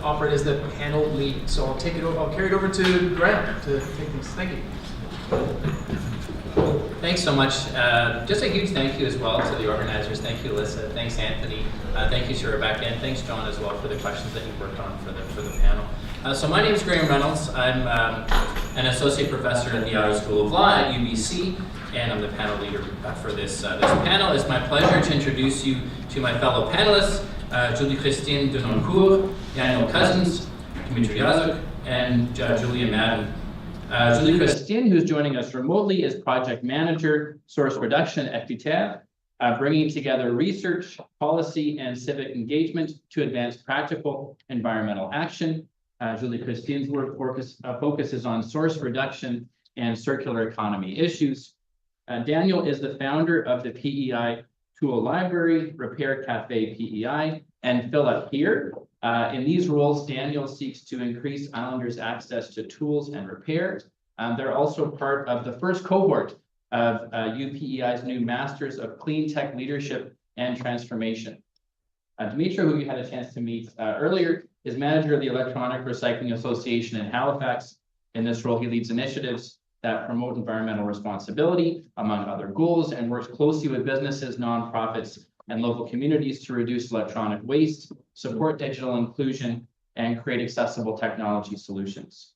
offered as the panel lead. So I'll take it over, I'll carry it over to Graham to take this. Thank you. Thanks so much. Just a huge thank you as well to the organizers. Thank you, Alyssa. Thanks, Anthony. Thank you to Rebecca, and thanks, John, as well, for the questions that you worked on for the panel. So my name is Graham Reynolds. I'm an associate professor at the Allard School of Law at UBC, and I'm the panel leader for this panel. It's my pleasure to introduce you to my fellow panelists, Julie-Christine Denoncourt, Daniel Cousins, Dmytro Yazhuk, and Julia Madden. Julie-Christine, who's joining us remotely, is project manager, source reduction at Équiterre, bringing together research, policy, and civic engagement to advance practical environmental action. Julie-Christine's work focuses on source reduction and circular economy issues. Daniel is the founder of the PEI Tool Library, Repair Café PEI, and Philip here. In these roles, Daniel seeks to increase Islanders' access to tools and repair. They're also part of the first cohort of UPEI's new Masters of Clean Tech Leadership and Transformation. Dmytro, who you had a chance to meet earlier, is manager of the Electronic Recycling Association in Halifax. In this role, he leads initiatives that promote environmental responsibility, among other goals, and works closely with businesses, nonprofits, and local communities to reduce electronic waste, support digital inclusion, and create accessible technology solutions.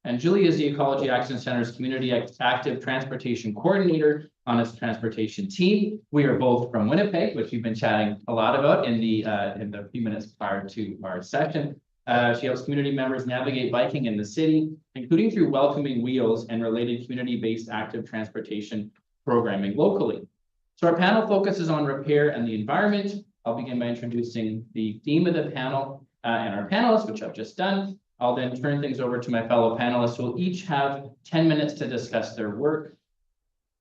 And Julie is the Ecology Action Center's Community Active Transportation Coordinator on its transportation team. We are both from Winnipeg, which we've been chatting a lot about in the few minutes prior to our session. She helps community members navigate biking in the city, including through Welcoming Wheels and related community-based active transportation programming locally. So our panel focuses on repair and the environment. I'll begin by introducing the theme of the panel and our panelists, which I've just done. I'll then turn things over to my fellow panelists who will each have 10 minutes to discuss their work.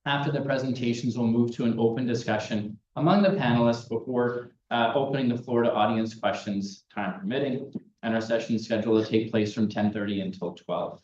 After the presentations, we'll move to an open discussion among the panelists before opening the floor to audience questions, time permitting, and our session is scheduled to take place from 10:30 until 12.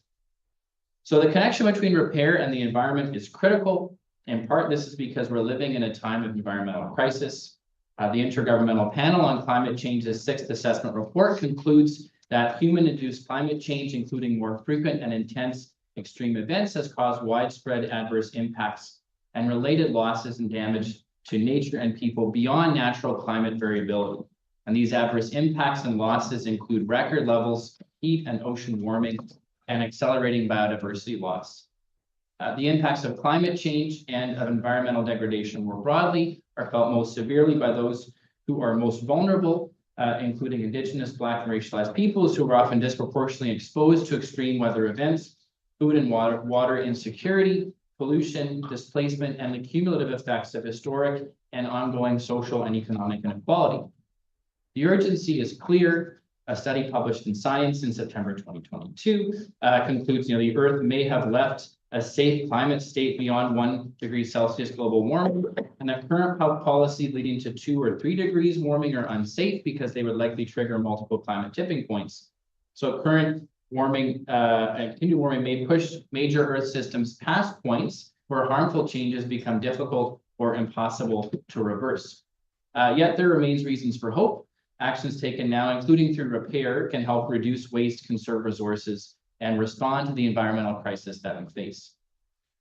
So the connection between repair and the environment is critical. In part, this is because we're living in a time of environmental crisis. The Intergovernmental Panel on Climate Change's 6th assessment report concludes that human-induced climate change, including more frequent and intense extreme events, has caused widespread adverse impacts and related losses and damage to nature and people beyond natural climate variability. And these adverse impacts and losses include record levels of heat and ocean warming and accelerating biodiversity loss. The impacts of climate change and of environmental degradation more broadly are felt most severely by those who are most vulnerable, including Indigenous, Black, and racialized peoples who are often disproportionately exposed to extreme weather events, food and water insecurity, pollution, displacement, and the cumulative effects of historic and ongoing social and economic inequality. The urgency is clear. A study published in Science in September 2022 concludes, the Earth may have left a safe climate state beyond 1 degree Celsius global warming, and that current policy leading to 2 or 3 degrees warming are unsafe because they would likely trigger multiple climate tipping points. So current warming and continued warming may push major Earth systems past points where harmful changes become difficult or impossible to reverse. Yet there remains reasons for hope. Actions taken now, including through repair, can help reduce waste, conserve resources, and respond to the environmental crisis that we face.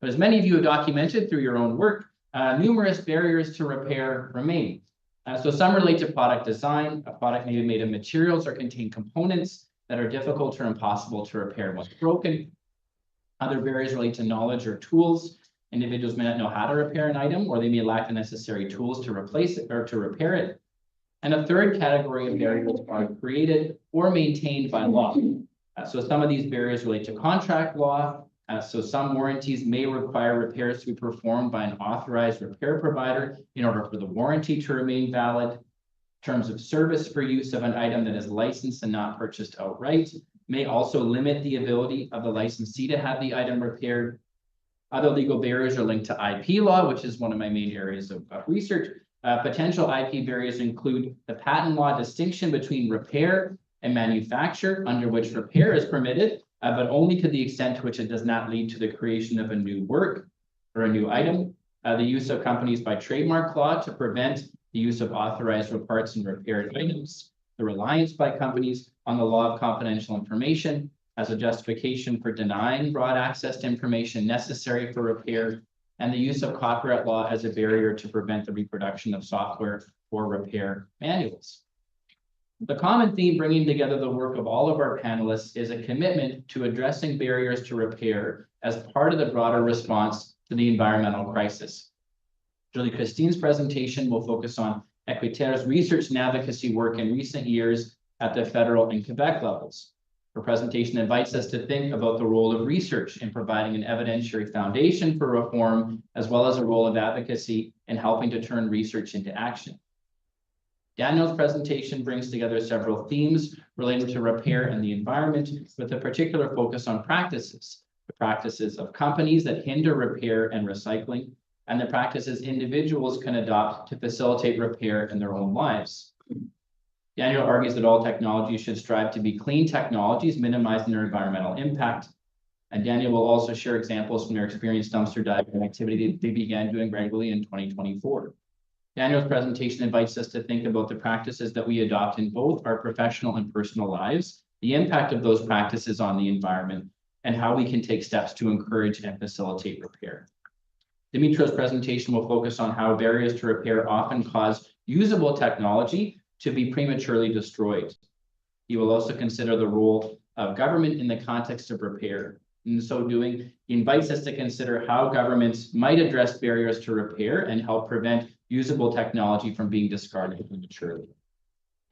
But as many of you have documented through your own work, numerous barriers to repair remain. So some relate to product design. A product may be made of materials or contain components that are difficult or impossible to repair once broken. Other barriers relate to knowledge or tools. Individuals may not know how to repair an item, or they may lack the necessary tools to replace it or to repair it. And a third category of barriers are created or maintained by law. So some of these barriers relate to contract law. So some warranties may require repairs to be performed by an authorized repair provider in order for the warranty to remain valid. Terms of service for use of an item that is licensed and not purchased outright may also limit the ability of the licensee to have the item repaired. Other legal barriers are linked to IP law, which is one of my main areas of research. Potential IP barriers include the patent law distinction between repair and manufacture, under which repair is permitted, but only to the extent to which it does not lead to the creation of a new work or a new item. The use of companies by trademark law to prevent the use of authorized parts and repaired items. The reliance by companies on the law of confidential information as a justification for denying broad access to information necessary for repair, and the use of copyright law as a barrier to prevent the reproduction of software for repair manuals. The common theme bringing together the work of all of our panelists is a commitment to addressing barriers to repair as part of the broader response to the environmental crisis. Julie Christine's presentation will focus on Équiterre's research and advocacy work in recent years at the federal and Quebec levels. Her presentation invites us to think about the role of research in providing an evidentiary foundation for reform, as well as a role of advocacy in helping to turn research into action. Daniel's presentation brings together several themes related to repair and the environment, with a particular focus on practices, the practices of companies that hinder repair and recycling, and the practices individuals can adopt to facilitate repair in their own lives. Daniel argues that all technologies should strive to be clean technologies, minimizing their environmental impact. And Daniel will also share examples from their experienced dumpster diving activity they began doing regularly in 2024. Daniel's presentation invites us to think about the practices that we adopt in both our professional and personal lives, the impact of those practices on the environment, and how we can take steps to encourage and facilitate repair. Dmytro's presentation will focus on how barriers to repair often cause usable technology to be prematurely destroyed. He will also consider the role of government in the context of repair. In so doing, he invites us to consider how governments might address barriers to repair and help prevent usable technology from being discarded prematurely.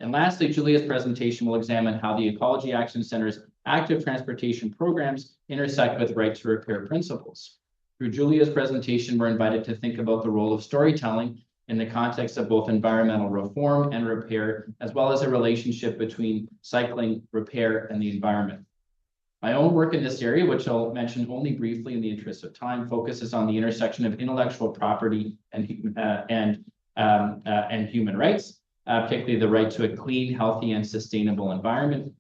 And lastly, Julia's presentation will examine how the Ecology Action Center's active transportation programs intersect with right to repair principles. Through Julia's presentation, we're invited to think about the role of storytelling in the context of both environmental reform and repair, as well as a relationship between cycling, repair, and the environment. My own work in this area, which I'll mention only briefly in the interest of time, focuses on the intersection of intellectual property and human rights, particularly the right to a clean, healthy, and sustainable environment.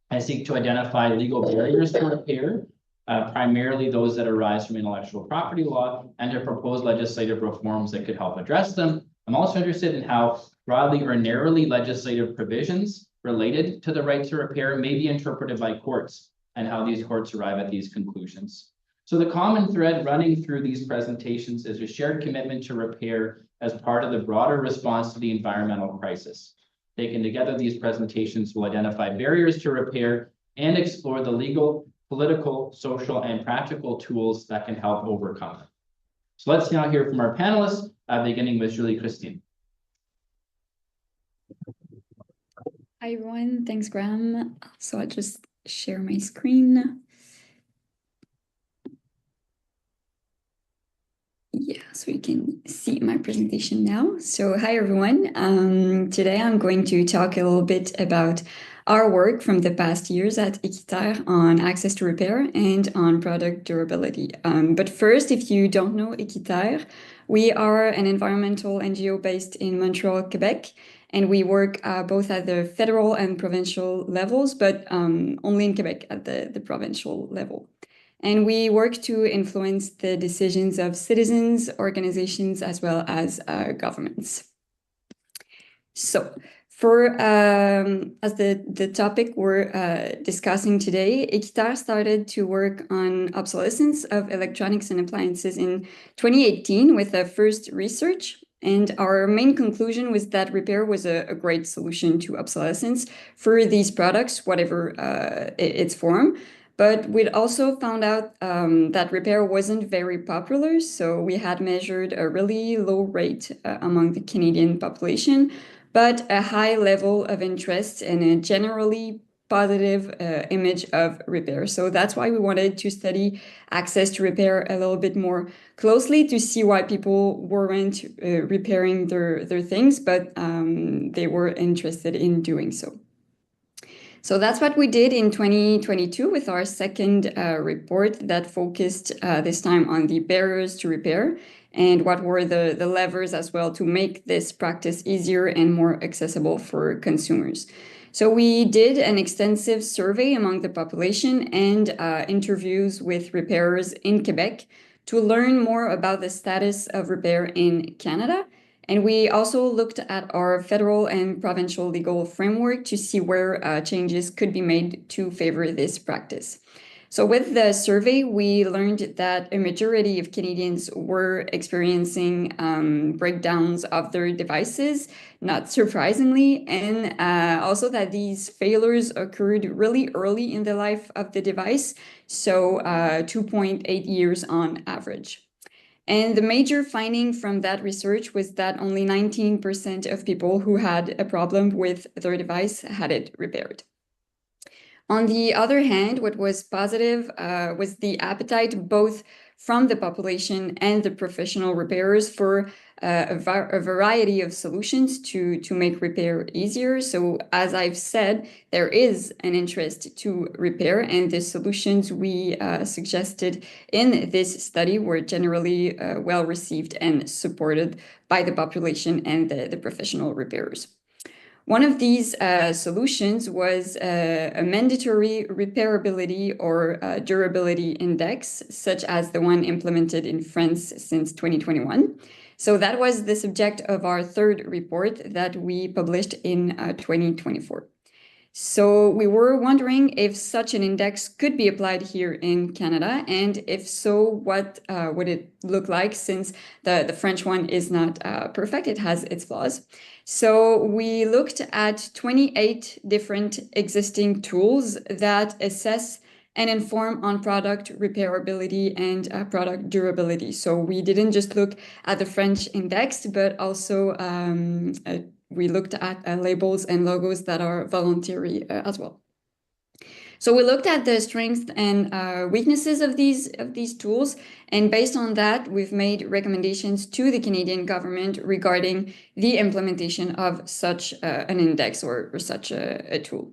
I seek to identify legal barriers to repair, primarily those that arise from intellectual property law, and to propose legislative reforms that could help address them. I'm also interested in how broadly or narrowly legislative provisions related to the right to repair may be interpreted by courts, and how these courts arrive at these conclusions. So the common thread running through these presentations is a shared commitment to repair as part of the broader response to the environmental crisis. Taken together, these presentations will identify barriers to repair and explore the legal, political, social, and practical tools that can help overcome them. So let's now hear from our panelists, beginning with Julie Christine. Hi, everyone. Thanks, Graham. So I'll just share my screen. Yeah, so you can see my presentation now. So hi, everyone. Today I'm going to talk a little bit about our work from the past years at Équiterre on access to repair and on product durability. But first, if you don't know Équiterre, we are an environmental NGO based in Montreal, Quebec, and we work both at the federal and provincial levels, but only in Quebec at the provincial level. And we work to influence the decisions of citizens, organizations, as well as governments. So for as the topic we're discussing today, Équiterre started to work on obsolescence of electronics and appliances in 2018 with the first research. And our main conclusion was that repair was a great solution to obsolescence for these products, whatever its form. But we'd also found out that repair wasn't very popular. So we had measured a really low rate among the Canadian population, but a high level of interest and a generally positive image of repair. So that's why we wanted to study access to repair a little bit more closely to see why people weren't repairing their things, but they were interested in doing so. So that's what we did in 2022 with our second report that focused this time on the barriers to repair and what were the levers as well to make this practice easier and more accessible for consumers. So we did an extensive survey among the population and interviews with repairers in Quebec to learn more about the status of repair in Canada And we also looked at our federal and provincial legal framework to see where changes could be made to favor this practice. So with the survey, we learned that a majority of Canadians were experiencing breakdowns of their devices, not surprisingly, and also that these failures occurred really early in the life of the device, so 2.8 years on average. And the major finding from that research was that only 19% of people who had a problem with their device had it repaired. On the other hand, what was positive was the appetite both from the population and the professional repairers for a variety of solutions to make repair easier. So as I've said, there is an interest to repair, and the solutions we suggested in this study were generally well received and supported by the population and the professional repairers. One of these solutions was a mandatory repairability or durability index, such as the one implemented in France since 2021. So that was the subject of our third report that we published in 2024. So we were wondering if such an index could be applied here in Canada, and if so, what would it look like, since the French one is not perfect, it has its flaws. So we looked at 28 different existing tools that assess and inform on product repairability and product durability. So we didn't just look at the French index, but also we looked at labels and logos that are voluntary as well. So we looked at the strengths and weaknesses of these tools, and based on that, we've made recommendations to the Canadian government regarding the implementation of such an index or such a tool.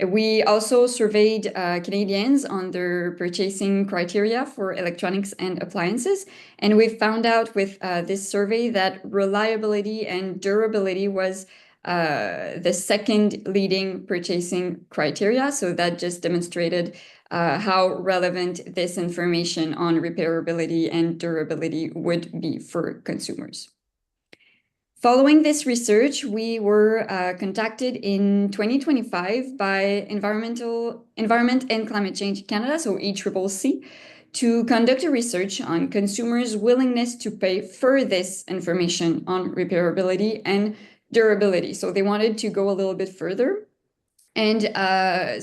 We also surveyed Canadians on their purchasing criteria for electronics and appliances, and we found out with this survey that reliability and durability was the second leading purchasing criteria. So that just demonstrated how relevant this information on repairability and durability would be for consumers. Following this research, we were contacted in 2025 by Environment and Climate Change Canada, so ECCC, to conduct a research on consumers' willingness to pay for this information on repairability and durability. So they wanted to go a little bit further. And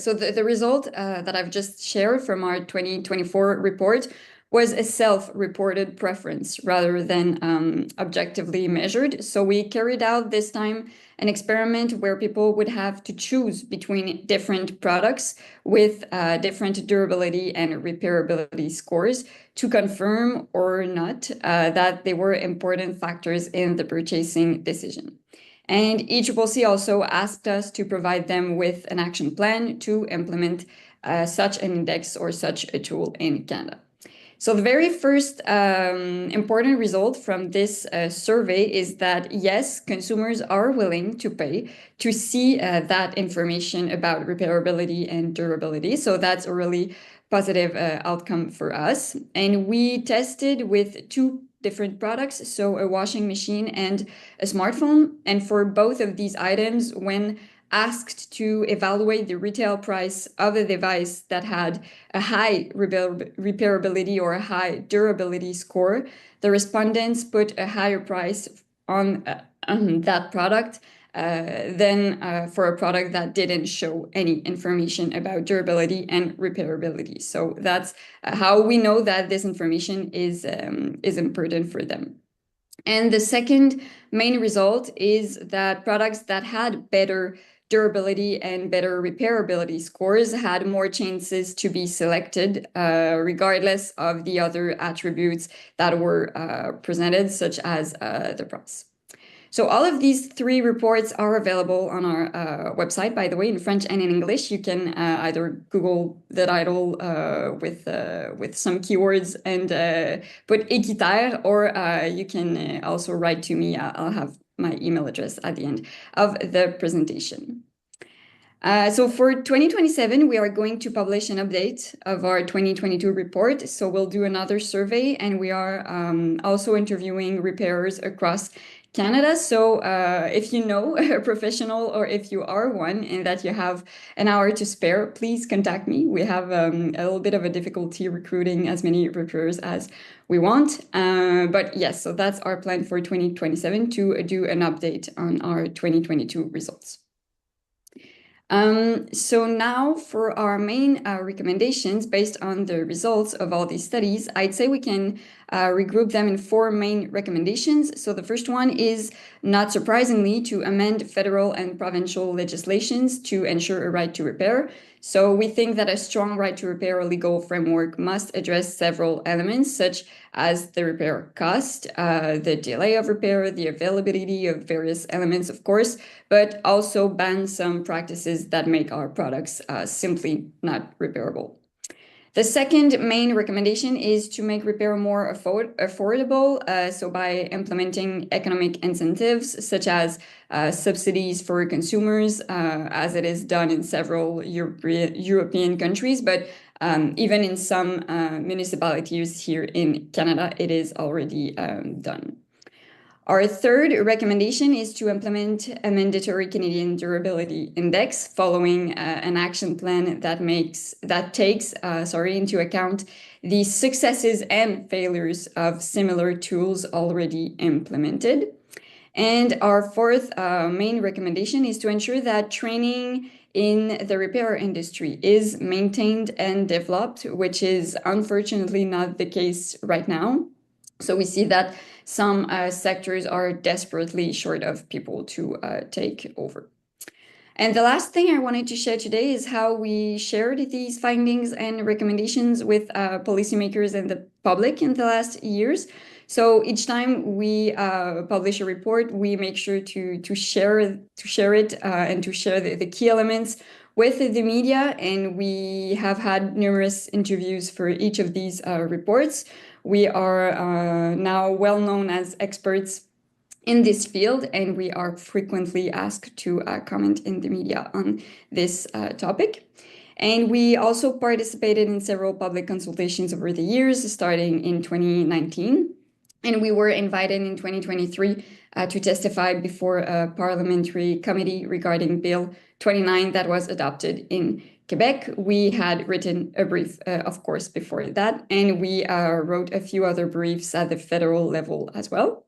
so the result that I've just shared from our 2024 report was a self-reported preference rather than objectively measured. So we carried out this time an experiment where people would have to choose between different products with different durability and repairability scores to confirm or not that they were important factors in the purchasing decision. And ECCC also asked us to provide them with an action plan to implement such an index or such a tool in Canada. So the very first important result from this survey is that, yes, consumers are willing to pay to see that information about repairability and durability. So that's a really positive outcome for us. And we tested with two different products, so a washing machine and a smartphone. And for both of these items, when asked to evaluate the retail price of a device that had a high repairability or a high durability score, the respondents put a higher price on that product than for a product that didn't show any information about durability and repairability. So that's how we know that this information is important for them. And the second main result is that products that had better durability and better repairability scores had more chances to be selected, regardless of the other attributes that were presented, such as the price. So all of these three reports are available on our website, by the way, in French and in English. You can either Google the title with some keywords and put Équiterre, or you can also write to me. I'll have my email address at the end of the presentation. So for 2027, we are going to publish an update of our 2022 report. So we'll do another survey, and we are also interviewing repairers across Canada. So if you know a professional or if you are one and that you have an hour to spare, please contact me. We have a little bit of a difficulty recruiting as many repairers as we want. But yes, so that's our plan for 2027 to do an update on our 2022 results. So now for our main recommendations based on the results of all these studies, I'd say we can regroup them in 4 main recommendations. So the first one is, not surprisingly, to amend federal and provincial legislations to ensure a right to repair. So we think that a strong right to repair legal framework must address several elements, such as the repair cost, the delay of repair, the availability of various elements, of course, but also ban some practices that make our products simply not repairable. The second main recommendation is to make repair more affordable, so by implementing economic incentives such as subsidies for consumers, as it is done in several European countries, but even in some municipalities here in Canada, it is already done. Our third recommendation is to implement a mandatory Canadian Durability Index following an action plan that takes into account the successes and failures of similar tools already implemented. And our fourth main recommendation is to ensure that training in the repair industry is maintained and developed, which is unfortunately not the case right now. So we see that some sectors are desperately short of people to take over. And the last thing I wanted to share today is how we shared these findings and recommendations with policymakers and the public in the last years. So each time we publish a report, we make sure to share it and to share the key elements with the media. And we have had numerous interviews for each of these reports. We are now well known as experts in this field, and we are frequently asked to comment in the media on this topic. And we also participated in several public consultations over the years, starting in 2019. And we were invited in 2023 to testify before a parliamentary committee regarding Bill 29 that was adopted in Quebec. We had written a brief, of course, before that, and we wrote a few other briefs at the federal level as well.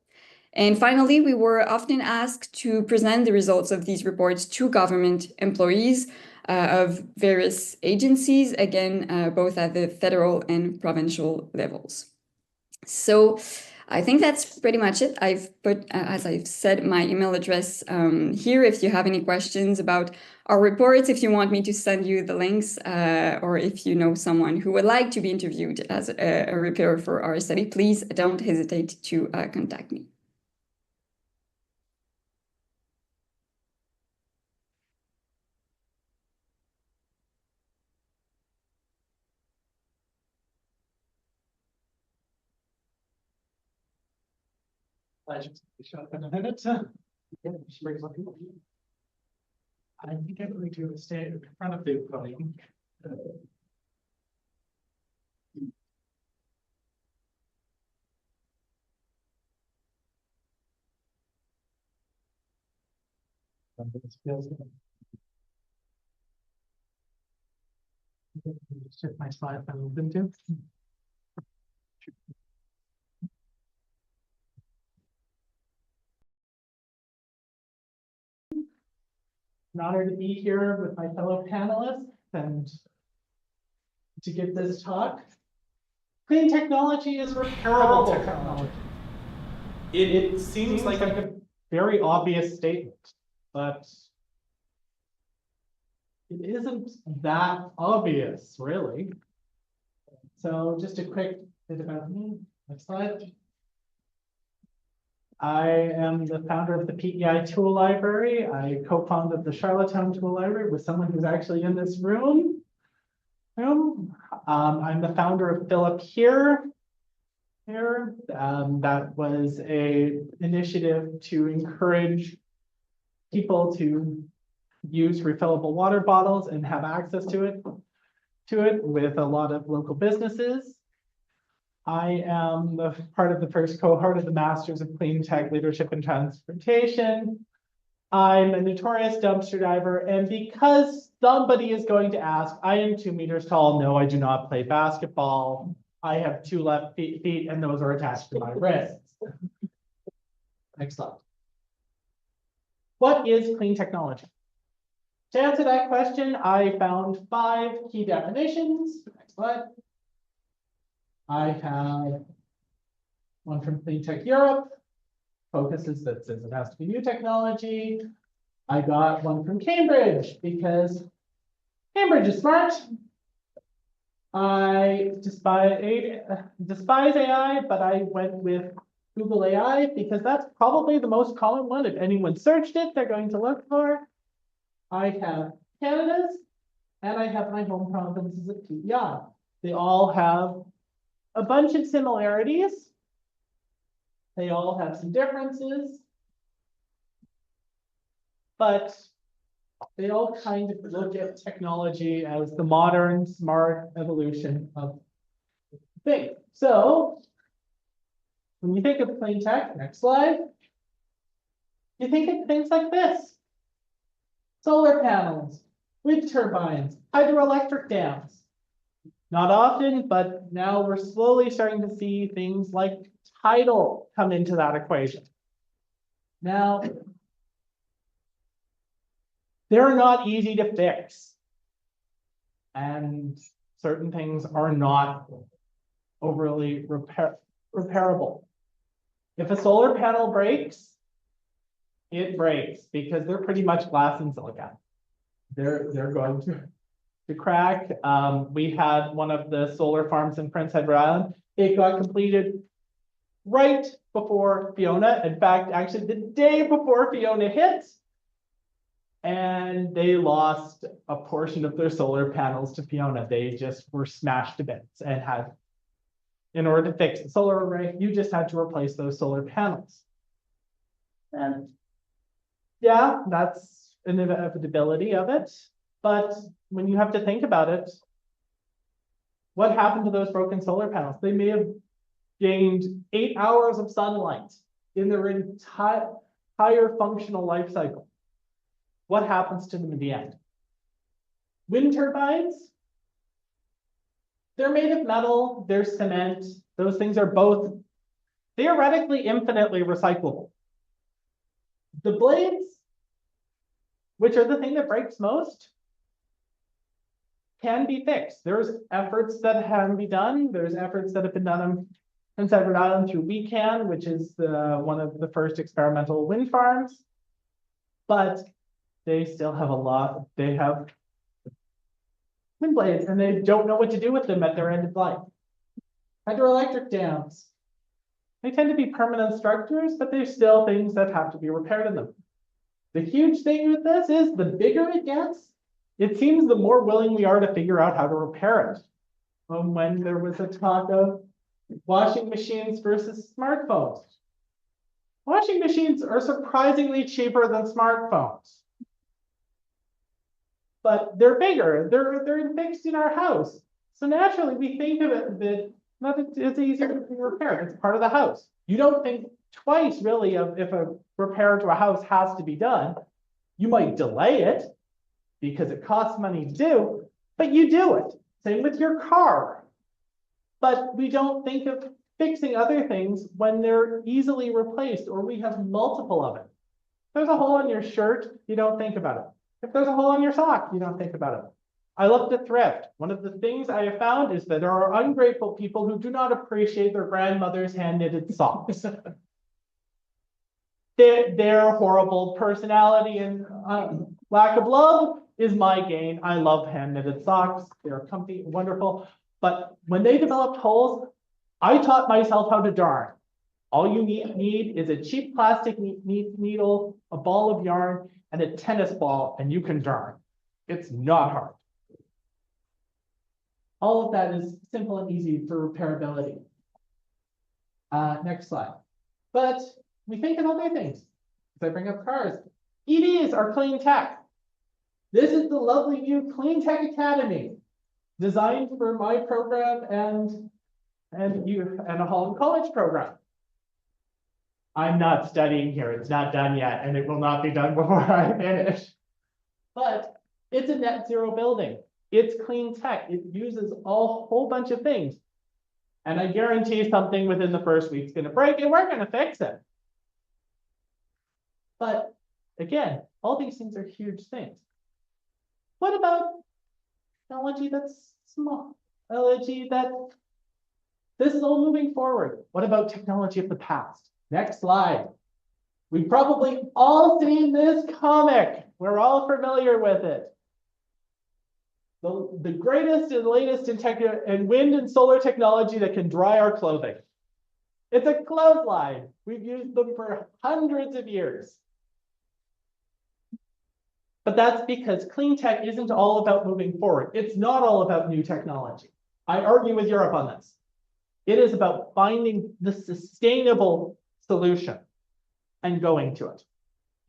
And finally, we were often asked to present the results of these reports to government employees of various agencies, again, both at the federal and provincial levels. So I think that's pretty much it. I've put, as I've said, my email address here if you have any questions about our reports, if you want me to send you the links, or if you know someone who would like to be interviewed as a repairer for our study, please don't hesitate to contact me. I just shut up in a minute. I think I'm going to stay in front of the podium. Shift my slide if I move them to. An honor to be here with my fellow panelists and to give this talk. Clean technology is repairable technology. It seems like a very obvious statement, but it isn't that obvious, really. So just a quick bit about me. Next slide. I am the founder of the PEI Tool Library. I co-founded the Charlottetown Tool Library with someone who's actually in this room. I'm the founder of Philip Here. That was an initiative to encourage people to use refillable water bottles and have access to it with a lot of local businesses. I am part of the first cohort of the Masters of Clean Tech Leadership and Transportation. I'm a notorious dumpster diver, and because somebody is going to ask, I am 2 meters tall. No, I do not play basketball. I have 2 left feet, and those are attached to my wrists. Next slide. What is clean technology? To answer that question, I found 5 key definitions. Next slide. I have one from Clean Tech Europe, focuses that says it has to be new technology. I got one from Cambridge because Cambridge is smart. I despise AI, but I went with Google AI because that's probably the most common one. If anyone searched it, they're going to look for. I have Canada's, and I have my home provinces of PEI. They all have a bunch of similarities. They all have some differences, but they all kind of look at technology as the modern, smart evolution of things. So when you think of clean tech, next slide, you think of things like this: solar panels, wind turbines, hydroelectric dams. Not often, but now we're slowly starting to see things like tidal come into that equation. Now, they're not easy to fix. And certain things are not overly repairable. If a solar panel breaks, it breaks because they're pretty much glass and silicon. They're going to crack. We had one of the solar farms in Prince Edward Island. It got completed right before Fiona. In fact, actually the day before Fiona hit. And they lost a portion of their solar panels to Fiona. They just were smashed to bits and had, in order to fix the solar array, you just had to replace those solar panels. And yeah, that's an inevitability of it. But when you have to think about it, what happened to those broken solar panels? They may have gained 8 hours of sunlight in their entire functional life cycle. What happens to them in the end? Wind turbines, they're made of metal, they're cement. Those things are both theoretically infinitely recyclable. The blades, which are the thing that breaks most, can be fixed. There's efforts that can be done. There's efforts that have been done in Edward Island through WeCan, which is one of the first experimental wind farms. But they still have a lot. They have wind blades, and they don't know what to do with them at their end of life. Hydroelectric dams. They tend to be permanent structures, but there's still things that have to be repaired in them. The huge thing with this is the bigger it gets, it seems the more willing we are to figure out how to repair it. When there was a talk of washing machines versus smartphones. Washing machines are surprisingly cheaper than smartphones. But they're bigger, they're fixed in our house. So naturally we think of it that it's easier to repair. It's part of the house. You don't think twice really of if a repair to a house has to be done. You might delay it because it costs money to do, but you do it. Same with your car. But we don't think of fixing other things when they're easily replaced or we have multiple of it. If there's a hole in your shirt, you don't think about it. If there's a hole in your sock, you don't think about it. I love to thrift. One of the things I have found is that there are ungrateful people who do not appreciate their grandmother's hand-knitted socks. Their horrible personality and lack of love is my gain. I love hand-knitted socks. They're comfy, wonderful. But when they developed holes, I taught myself how to darn. All you need is a cheap plastic needle, a ball of yarn, and a tennis ball, and you can darn. It's not hard. All of that is simple and easy for repairability. Next slide. But we think of other things. As I bring up cars, EVs are clean tech. This is the lovely new Clean Tech Academy, designed for my program and and a Holland College program. I'm not studying here. It's not done yet, and it will not be done before I finish. But it's a net zero building. It's clean tech. It uses a whole bunch of things. And I guarantee something within the first week is going to break, and we're going to fix it. But again, all these things are huge things. What about technology that's small? Technology that this is all moving forward. What about technology of the past? Next slide. We've probably all seen this comic. We're all familiar with it. The greatest and latest in wind and solar technology that can dry our clothing. It's a clothesline. We've used them for hundreds of years. But that's because clean tech isn't all about moving forward. It's not all about new technology. I argue with Europe on this. It is about finding the sustainable solution and going to it.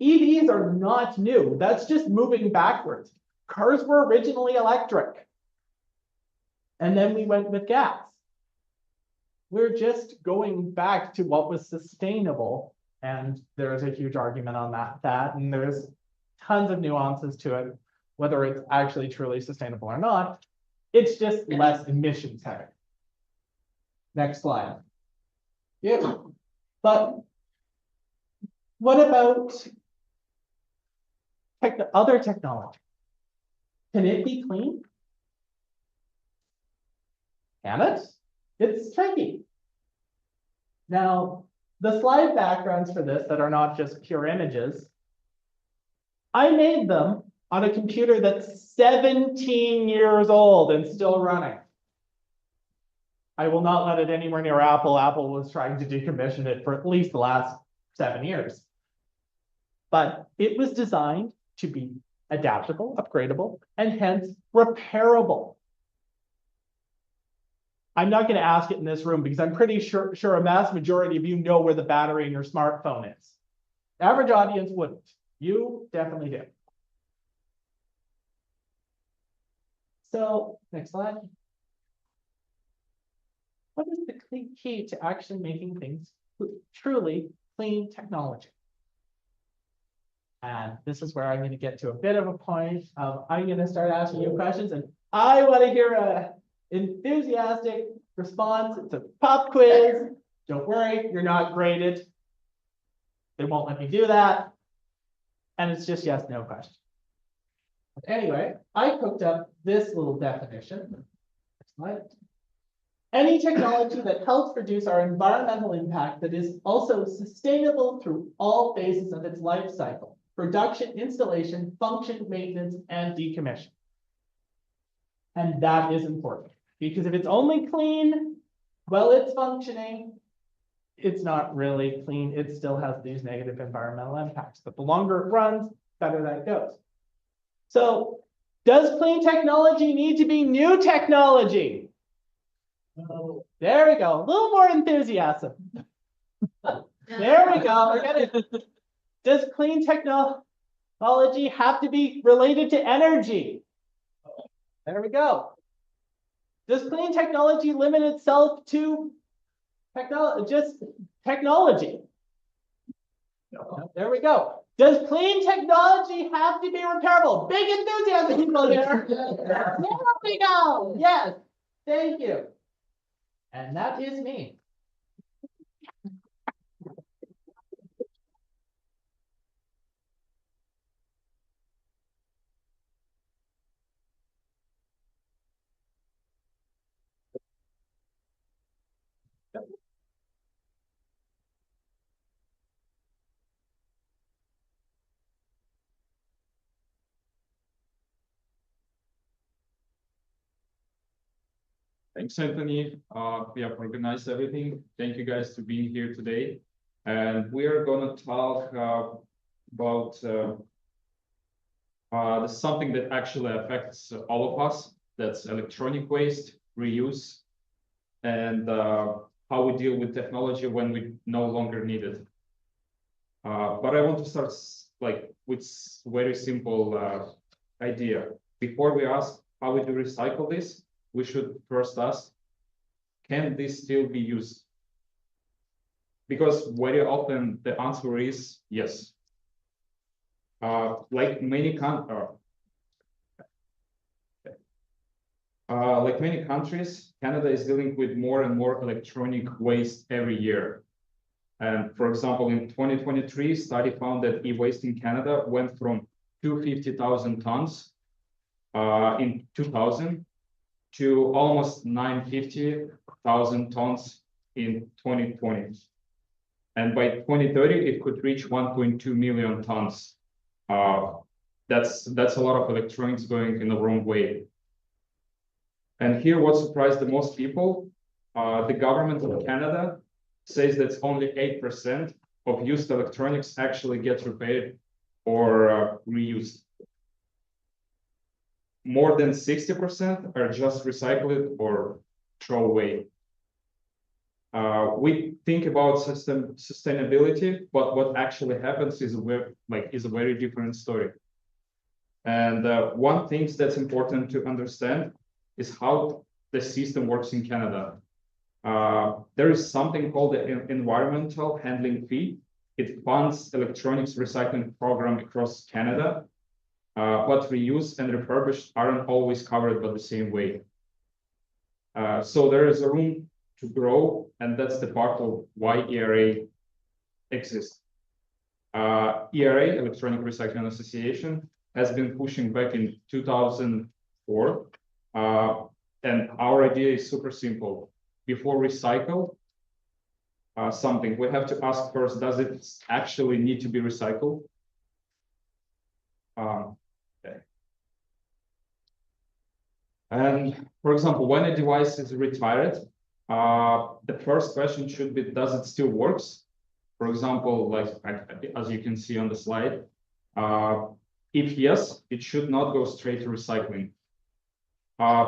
EVs are not new. That's just moving backwards. Cars were originally electric. And then we went with gas. We're just going back to what was sustainable. And there's a huge argument on that. And there's tons of nuances to it, whether it's actually truly sustainable or not. It's just less emissions heavy. Next slide. Yeah. But what about other technology? Can it be clean? Can it? It's tricky. Now, the slide backgrounds for this that are not just pure images, I made them on a computer that's 17 years old and still running. I will not let it anywhere near Apple. Apple was trying to decommission it for at least the last 7 years. But it was designed to be adaptable, upgradable, and hence repairable. I'm not going to ask it in this room because I'm pretty sure a mass majority of you know where the battery in your smartphone is. Average audience wouldn't. You definitely do. So, next slide. What is the key to actually making things truly clean technology? And this is where I'm going to get to a bit of a point of I'm going to start asking you questions, and I want to hear an enthusiastic response. It's a pop quiz. Don't worry, you're not graded. They won't let me do that. And it's just yes, no question. But anyway, I cooked up this little definition. Next slide. Any technology that helps reduce our environmental impact that is also sustainable through all phases of its life cycle: production, installation, function, maintenance, and decommission. And that is important because if it's only clean while it's functioning, it's not really clean. It still has these negative environmental impacts. But the longer it runs, better that goes. So, does clean technology need to be new technology? Oh, there we go. A little more enthusiasm. There we go. We're gonna... Does clean technology have to be related to energy? There we go. Does clean technology limit itself to technology? No. There we go. Does clean technology have to be repairable? Big enthusiasm, people here. There we go. Yes. Thank you. And that is me. Thanks, Anthony. We have organized everything. Thank you guys for being here today. And we are going to talk about something that actually affects all of us. That's electronic waste, reuse, and how we deal with technology when we no longer need it. But I want to start with very simple idea. Before we ask how we do recycle this, we should first ask, can this still be used? Because very often the answer is yes. Like many countries, Canada is dealing with more and more electronic waste every year. And for example, in 2023, study found that e-waste in Canada went from 250,000 tons in 2000 to almost 950,000 tons in 2020. And by 2030, it could reach 1.2 million tons. That's a lot of electronics going in the wrong way. And here, what surprised the most people, the government of Canada says that only 8% of used electronics actually get repaired or reused. More than 60% are just recycled or thrown away. We think about sustainability, but what actually happens is a very different story. And one thing that's important to understand is how the system works in Canada. There is something called the environmental handling fee. It funds electronics recycling program across Canada, but reuse and refurbished aren't always covered by the same way. So there is a room to grow, and that's the part of why ERA exists. ERA, Electronic Recycling Association, has been pushing back in 2004, and our idea is super simple. Before recycle something, we have to ask first, does it actually need to be recycled? Okay. And for example, when a device is retired, the first question should be, does it still works? For example, like as you can see on the slide, if yes, it should not go straight to recycling.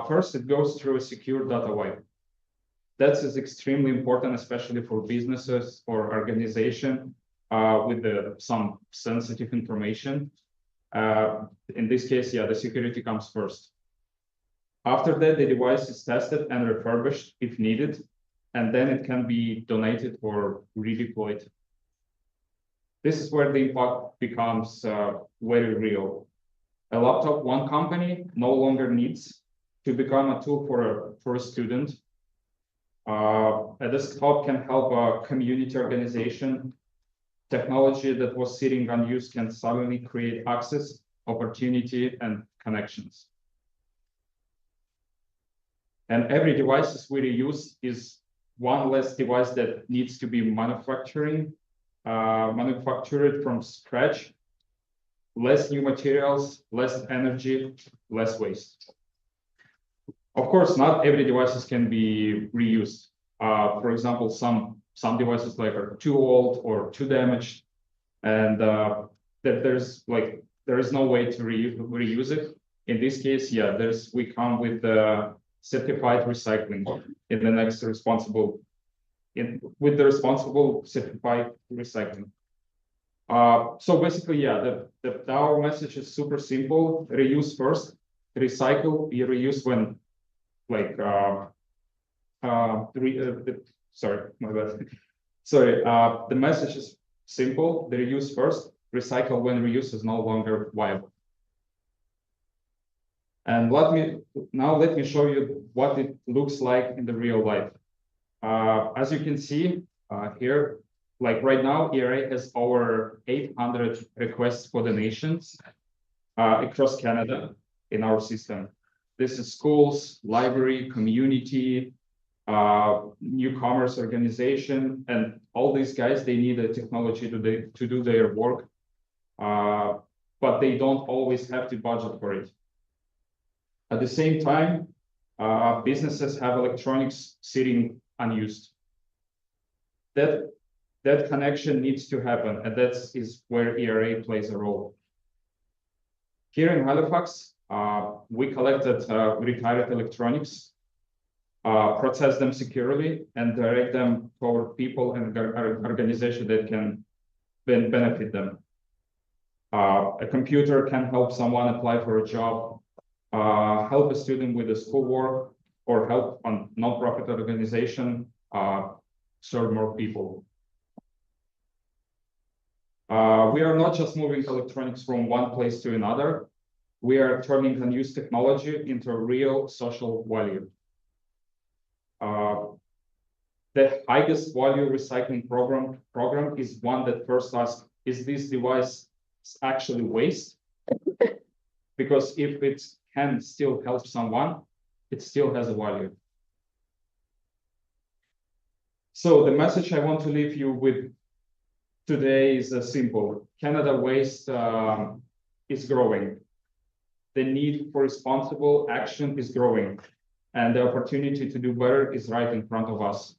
First, it goes through a secure data wipe. That is extremely important, especially for businesses or organization with some sensitive information. In this case, yeah, the security comes first. After that, the device is tested and refurbished if needed, and then it can be donated or redeployed. This is where the impact becomes very real. A laptop one company no longer needs to become a tool for a student. A desktop can help a community organization. Technology that was sitting unused can suddenly create access, opportunity, and connections. And every device we reuse is one less device that needs to be manufactured from scratch, less new materials, less energy, less waste. Of course, not every devices can be reused. For example, some devices are too old or too damaged, and that there is no way to reuse it. In this case, yeah, we come with the certified recycling in the next responsible certified recycling. So basically, yeah, our message is super simple: reuse first, recycle. You reuse when, sorry, my bad. Sorry, the message is simple: the reuse first, recycle when reuse is no longer viable. And let me show you what it looks like in the real life. As you can see here, right now, ERA has over 800 requests for donations across Canada in our system. This is schools, library, community, newcomers organization, and all these guys, they need a technology to do their work, but they don't always have the budget for it. At the same time, businesses have electronics sitting unused. That connection needs to happen, and that is where ERA plays a role. Here in Halifax, we collected retired electronics, process them securely, and direct them toward people and organizations that can benefit them. A computer can help someone apply for a job, help a student with the schoolwork, or help on non-profit organization serve more people. We are not just moving electronics from one place to another. We are turning unused technology into a real social value. The highest value recycling program is one that first asks, is this device actually waste? Because if it can still help someone, it still has a value. So the message I want to leave you with today is simple. Canada Waste is growing. The need for responsible action is growing, and the opportunity to do better is right in front of us.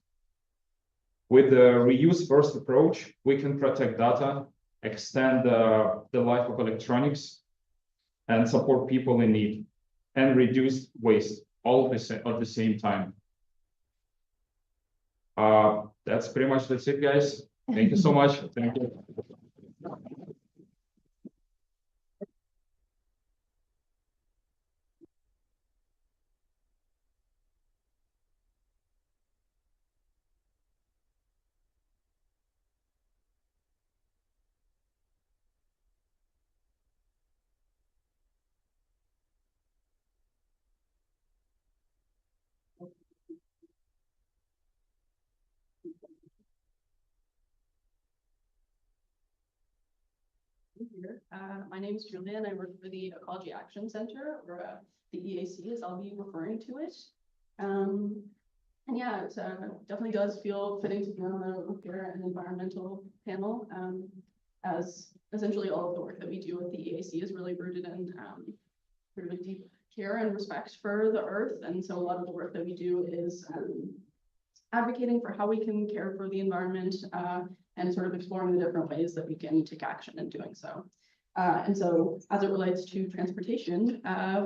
With the reuse-first approach, we can protect data, extend the life of electronics, and support people in need, and reduce waste all at the same time. That's pretty much it, guys. Thank you so much. Thank you. My name is Julia, and I work for the Ecology Action Center, or the EAC, as I'll be referring to it. And yeah, it definitely does feel fitting to be on the repair and environmental panel, as essentially all of the work that we do at the EAC is really rooted in really deep care and respect for the earth. And so a lot of the work that we do is advocating for how we can care for the environment and sort of exploring the different ways that we can take action in doing so. And so as it relates to transportation,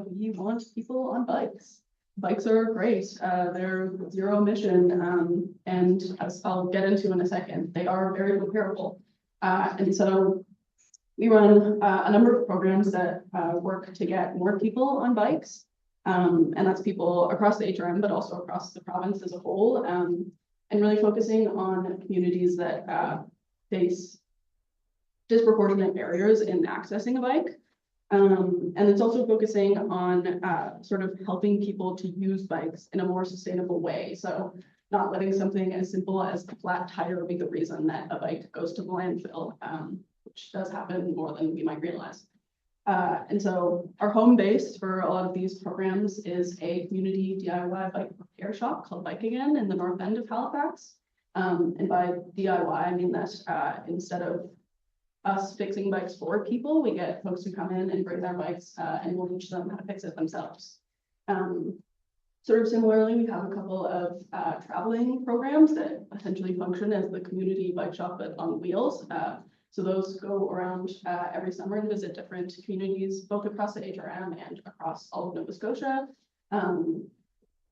we want people on bikes. Bikes are great. They're zero emission, and as I'll get into in a second, they are very repairable. And so we run a number of programs that work to get more people on bikes. And that's people across the HRM, but also across the province as a whole, and really focusing on communities that face disproportionate barriers in accessing a bike. And it's also focusing on sort of helping people to use bikes in a more sustainable way. So not letting something as simple as a flat tire be the reason that a bike goes to the landfill, which does happen more than we might realize. And so our home base for a lot of these programs is a community DIY bike repair shop called Bike Again in the north end of Halifax. And by DIY, I mean that instead of us fixing bikes for people, we get folks who come in and bring their bikes and we'll teach them how to fix it themselves. Sort of similarly, we have a couple of traveling programs that essentially function as the community bike shop but on wheels. So those go around every summer and visit different communities, both across the HRM and across all of Nova Scotia,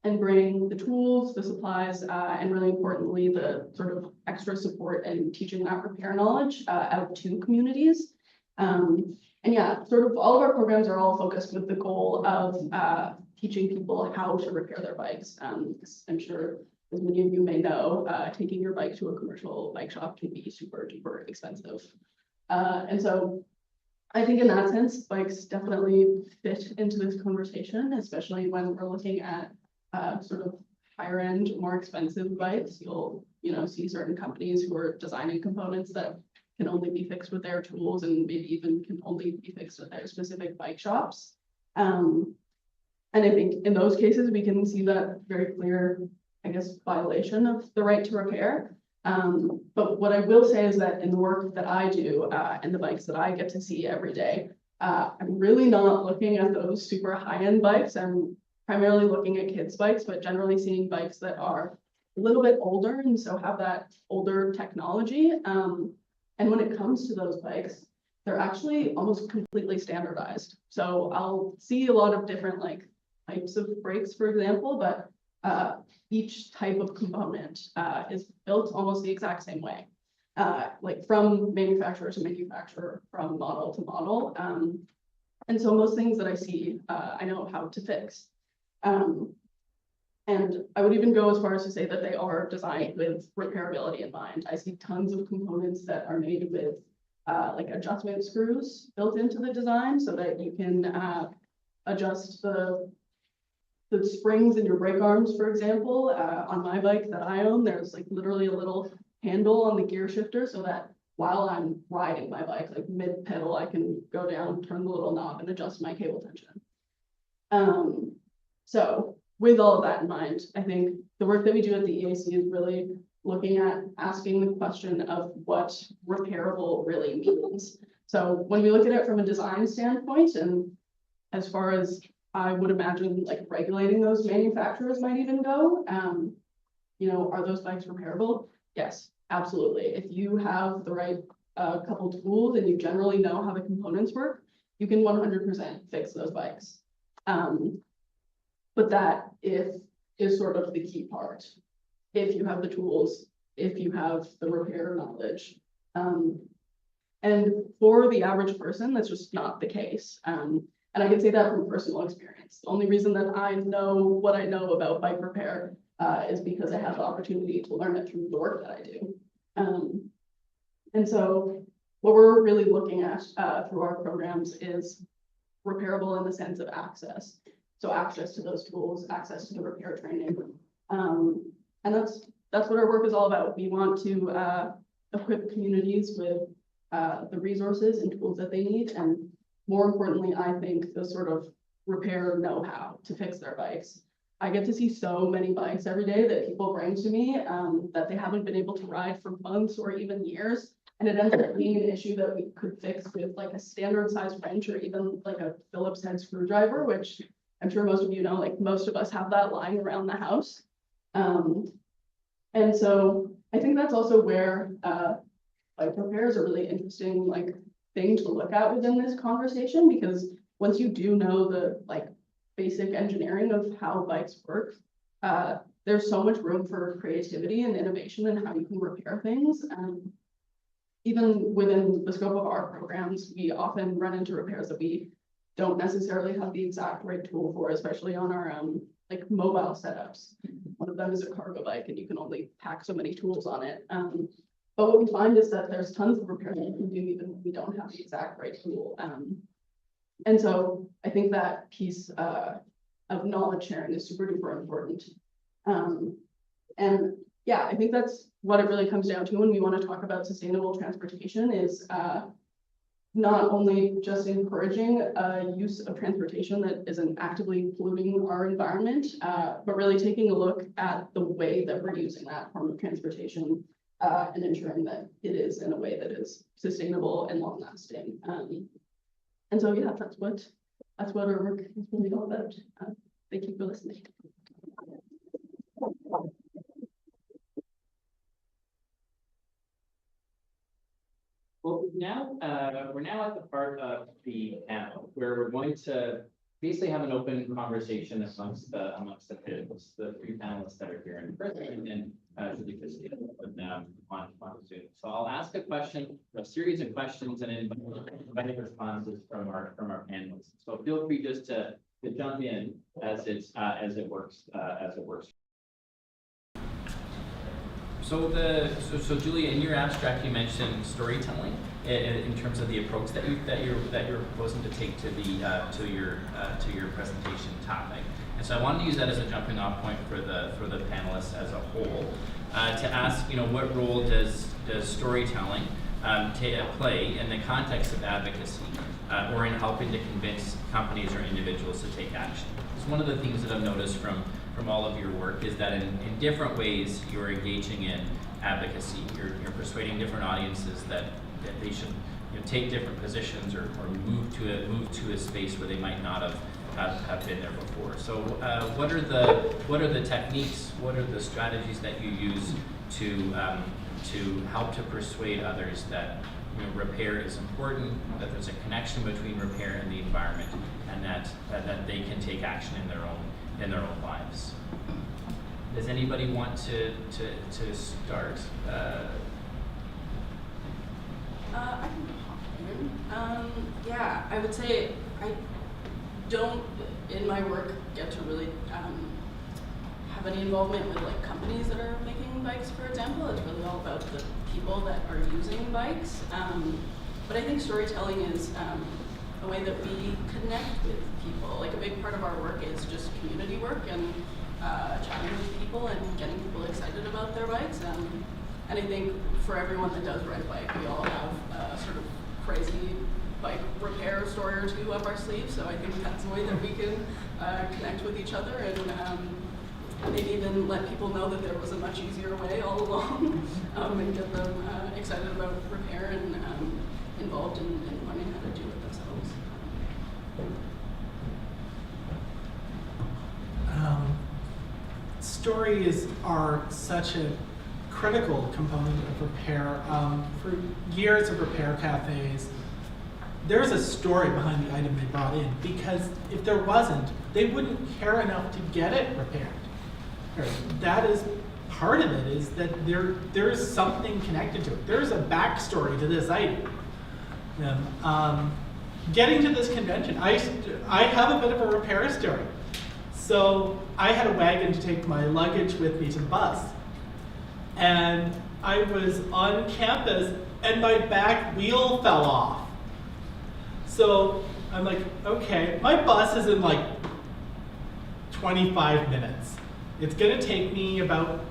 and bring the tools, the supplies, and really importantly, the sort of extra support and teaching that repair knowledge out to communities. And yeah, sort of all of our programs are all focused with the goal of teaching people how to repair their bikes. Because I'm sure, as many of you may know, taking your bike to a commercial bike shop can be super duper expensive. And so I think in that sense, bikes definitely fit into this conversation, especially when we're looking at sort of higher end, more expensive bikes. You'll see certain companies who are designing components that can only be fixed with their tools and maybe even can only be fixed with their specific bike shops. And I think in those cases, we can see that very clear, I guess, violation of the right to repair. But what I will say is that in the work that I do and the bikes that I get to see every day, I'm really not looking at those super high-end bikes. I'm primarily looking at kids' bikes, but generally seeing bikes that are a little bit older and so have that older technology. And when it comes to those bikes, they're actually almost completely standardized. So I'll see a lot of different types of brakes, for example, but each type of component is built almost the exact same way, from manufacturer to manufacturer, from model to model. And so most things that I see, I know how to fix. And I would even go as far as to say that they are designed with repairability in mind. I see tons of components that are made with like adjustment screws built into the design so that you can adjust the springs in your brake arms, for example. On my bike that I own, there's like literally a little handle on the gear shifter so that while I'm riding my bike, like mid pedal, I can go down, turn the little knob and adjust my cable tension. So with all of that in mind, I think the work that we do at the EAC is really looking at asking the question of what repairable really means. So when we look at it from a design standpoint, and as far as I would imagine like regulating those manufacturers might even go, you know, are those bikes repairable? Yes, absolutely. If you have the right couple tools and you generally know how the components work, you can 100% fix those bikes. But that is sort of the key part. If you have the tools, if you have the repair knowledge. And for the average person, that's just not the case. And I can say that from personal experience. The only reason that I know what I know about bike repair is because I have the opportunity to learn it through the work that I do. And so what we're really looking at through our programs is repairable in the sense of access. So access to those tools, access to the repair training. And that's what our work is all about. We want to equip communities with the resources and tools that they need. And more importantly, I think the sort of repair know-how to fix their bikes. I get to see so many bikes every day that people bring to me that they haven't been able to ride for months or even years. And it ends up being an issue that we could fix with like a standard size wrench or even like a Phillips head screwdriver, which I'm sure most of you know, like most of us have that lying around the house. And so I think that's also where bike repair is a really interesting like thing to look at within this conversation, because once you do know the like basic engineering of how bikes work, there's so much room for creativity and innovation in how you can repair things. Even within the scope of our programs, we often run into repairs that we don't necessarily have the exact right tool for, especially on our like mobile setups. One of them is a cargo bike and you can only pack so many tools on it. But what we find is that there's tons of repair that you can do even if we don't have the exact right tool. And so I think that piece of knowledge sharing is super duper important. And yeah, I think that's what it really comes down to when we want to talk about sustainable transportation is not only just encouraging use of transportation that isn't actively polluting our environment, but really taking a look at the way that we're using that form of transportation and ensuring that it is in a way that is sustainable and long lasting. And so yeah, that's what our work is really all about. Thank you for listening. Well, now we're now at the part of the panel where we're going to basically have an open conversation amongst the panelists, the three panelists that are here in person, and Julie Christie on Zoom. So I'll ask a question, a series of questions, and invite responses from our panelists. So feel free just to jump in as it works. So Julie, in your abstract, you mentioned storytelling in terms of the approach that you're proposing to take to your presentation topic. And so I wanted to use that as a jumping off point for the panelists as a whole, to ask, what role does storytelling play in the context of advocacy or in helping to convince companies or individuals to take action? Because one of the things that I've noticed from all of your work is that in different ways you're engaging in advocacy. You're persuading different audiences that they should take different positions or move to a space where they might not have been there before. So what are the techniques? What are the strategies that you use to help to persuade others that repair is important, that there's a connection between repair and the environment, and that they can take action in their own lives? Does anybody want to start? I can hop in. Yeah, I would say I don't, in my work, get to really have any involvement with like companies that are making bikes, for example. It's really all about the people that are using bikes. But I think storytelling is a way that we connect with people. Like a big part of our work is just community work and chatting with people and getting people excited about their bikes. And I think for everyone that does ride a bike, we all have a sort of crazy bike repair story or two up our sleeve. So I think that's a way that we can connect with each other and maybe even let people know that there was a much easier way all along and get them excited about repair and involved in learning how to do it themselves. Stories are such a critical component of repair. For years of repair cafes, there's a story behind the item they brought in, because if there wasn't, they wouldn't care enough to get it repaired. That is part of it, is that there's something connected to it. There's a backstory to this item. Getting to this convention, I have a bit of a repair story. So I had a wagon to take my luggage with me to the bus. And I was on campus and my back wheel fell off. So I'm like, okay, my bus is in like 25 minutes. It's gonna take me about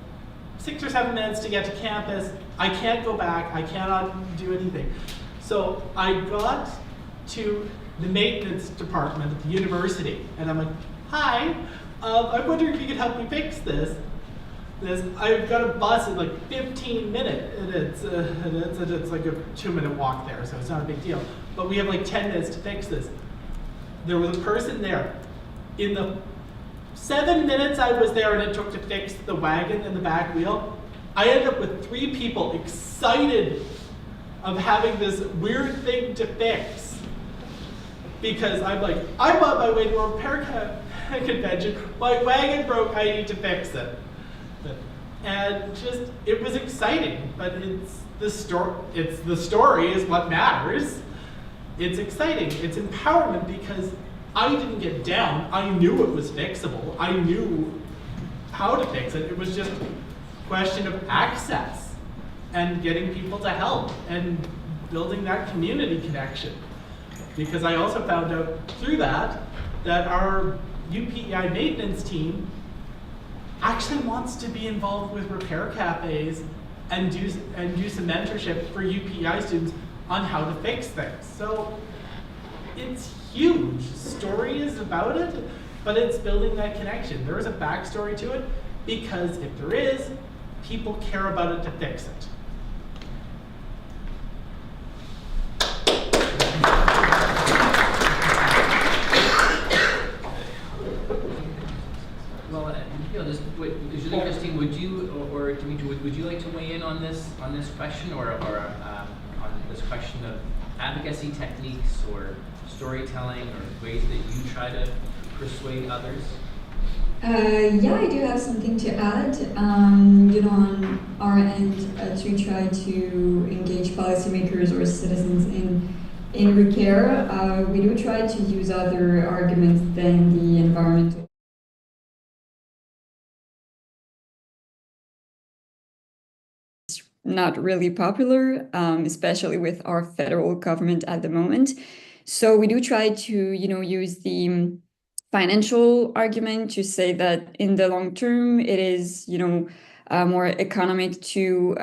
6 or 7 minutes to get to campus. I can't go back, I cannot do anything. So I got to the maintenance department at the university and I'm like, hi, I'm wondering if you could help me fix this. I've got a bus in like 15 minutes, and it's like a 2-minute walk there, so it's not a big deal. But we have like 10 minutes to fix this. There was a person there. In the 7 minutes I was there and it took to fix the wagon and the back wheel, I ended up with 3 people excited of having this weird thing to fix. Because I'm like, I'm on my way to a repair convention, my wagon broke, I need to fix it. And just, it was exciting, but the story is what matters. It's exciting, it's empowerment, because I didn't get down, I knew it was fixable, I knew how to fix it. It was just a question of access and getting people to help and building that community connection. Because I also found out through that our UPEI maintenance team actually wants to be involved with repair cafes and do some mentorship for UPEI students on how to fix things. So it's huge. Story is about it, but it's building that connection. There is a backstory to it, because if there is, people care about it to fix it. Well, usually, Christine, would you or Dmytro, would you like to weigh in on this question, or on this question of advocacy techniques or storytelling or ways that you try to persuade others? Yeah, I do have something to add. On our end, to try to engage policymakers or citizens in repair, we do try to use other arguments than the environmental. Not really popular, especially with our federal government at the moment. So we do try to, use the financial argument to say that in the long term, it is, more economic to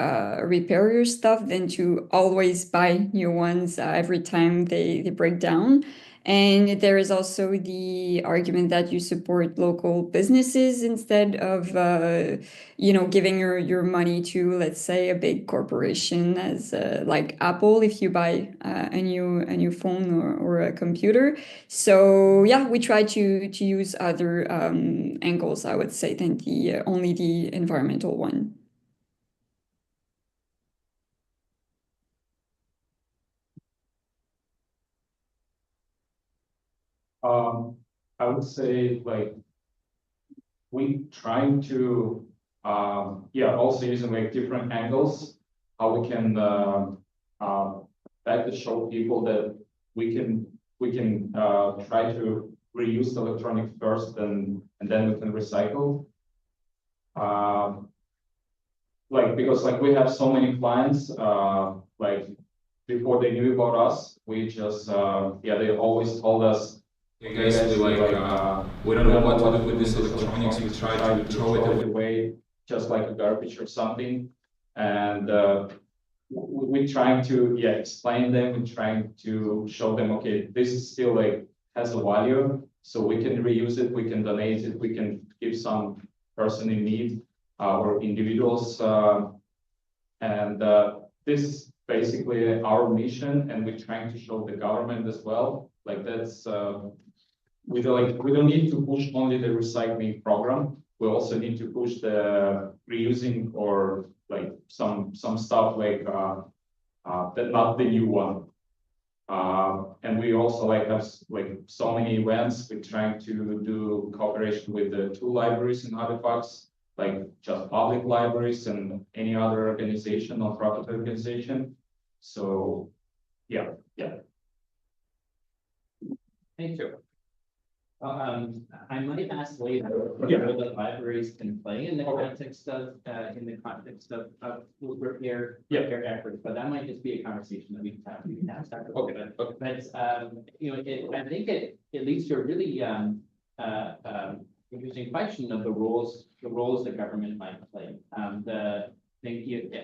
repair your stuff than to always buy new ones every time they break down. And there is also the argument that you support local businesses instead of, giving your money to, let's say, a big corporation as like Apple if you buy a new phone or a computer. So yeah, we try to use other angles, I would say, than only the environmental one. I would say, like, we trying to also using like different angles, how we can back to show people that we can try to reuse electronics first and then we can recycle. Because like we have so many clients, like before they knew about us, we just, they always told us, Basically, we don't know what to do with this electronics. We try to throw it away, just like a garbage or something. And we're trying to explain them and trying to show them, okay, this is still like has a value, so we can reuse it, we can donate it, we can give some person in need or individuals, and this is basically our mission, and we're trying to show the government as well. Like that's we don't need to push only the recycling program. We also need to push the reusing or like some stuff like that, not the new one. And we also like have like so many events. We're trying to do cooperation with the 2 libraries in Halifax, like just public libraries and any other organization, non-profit organization. So yeah. Thank you. I might ask later what role that libraries can play in the context of repair efforts, but that might just be a conversation that we can have. But you know, I think it leads to a really interesting question of the roles the government might play.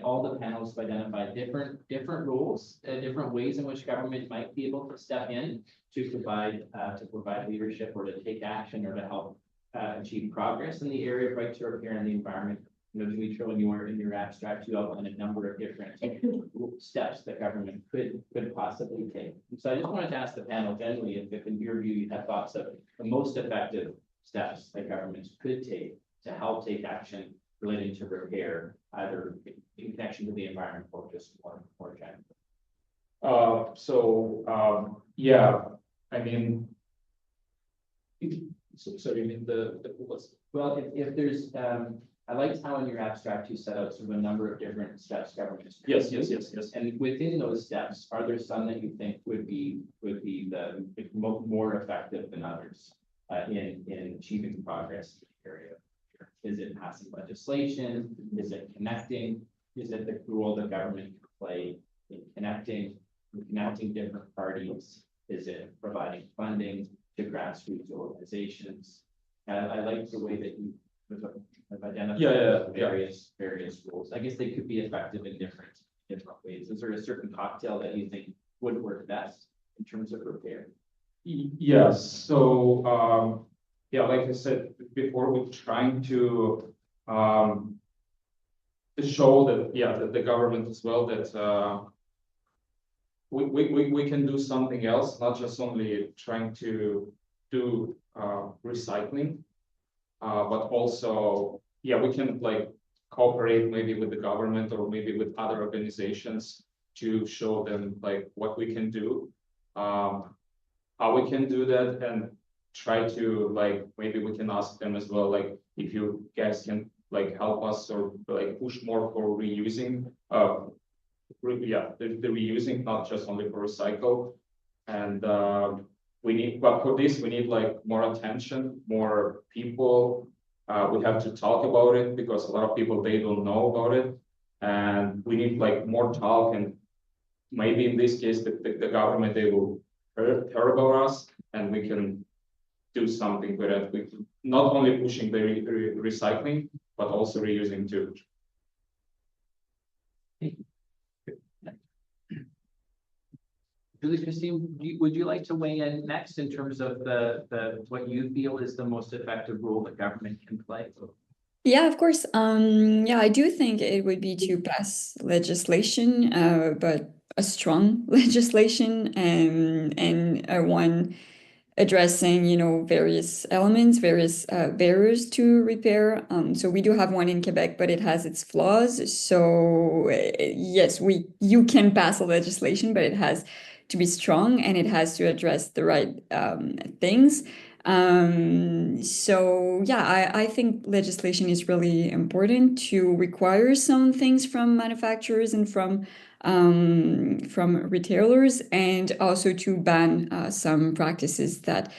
All the panelists have identified different roles, different ways in which government might be able to step in to provide leadership or to take action or to help achieve progress in the area of right to repair and the environment. You know, Dmytro, in your abstract, you outline a number of different steps that government could possibly take. And so I just wanted to ask the panel generally if in your view you have thoughts of the most effective steps that governments could take to help take action relating to repair, either in connection to the environment or just more generally. I mean, so you mean the well, if there's I liked how in your abstract you set out sort of a number of different steps governments. Yes. And within those steps, are there some that you think would be the more effective than others in achieving progress in the area? Is it passing legislation? Is it connecting? Is it the role the government can play in connecting different parties? Is it providing funding to grassroots organizations? And I like the way that you have identified various roles. I guess they could be effective in different ways. Is there a certain cocktail that you think would work best in terms of repair? Yes. So like I said before, we're trying to show that the government as well that we can do something else, not just only trying to do recycling, but also we can like cooperate maybe with the government or maybe with other organizations to show them like what we can do, how we can do that, and try to like maybe we can ask them as well, like if you guys can like help us or like push more for reusing the reusing, not just only for recycle. And but for this we need like more attention, more people. We have to talk about it because a lot of people, they don't know about it, and we need like more talk. And maybe in this case the government, they will hear about us, and we can do something with it. We not only pushing the recycling, but also reusing too. Julie, Christine, would you like to weigh in next in terms of what you feel is the most effective role that government can play? Yeah, of course. I do think it would be to pass legislation, but a strong legislation, and one addressing, various elements, various barriers to repair. So we do have one in Quebec, but it has its flaws. So yes, you can pass a legislation, but it has to be strong and it has to address the right things. I think legislation is really important to require some things from manufacturers and from from retailers, and also to ban some practices that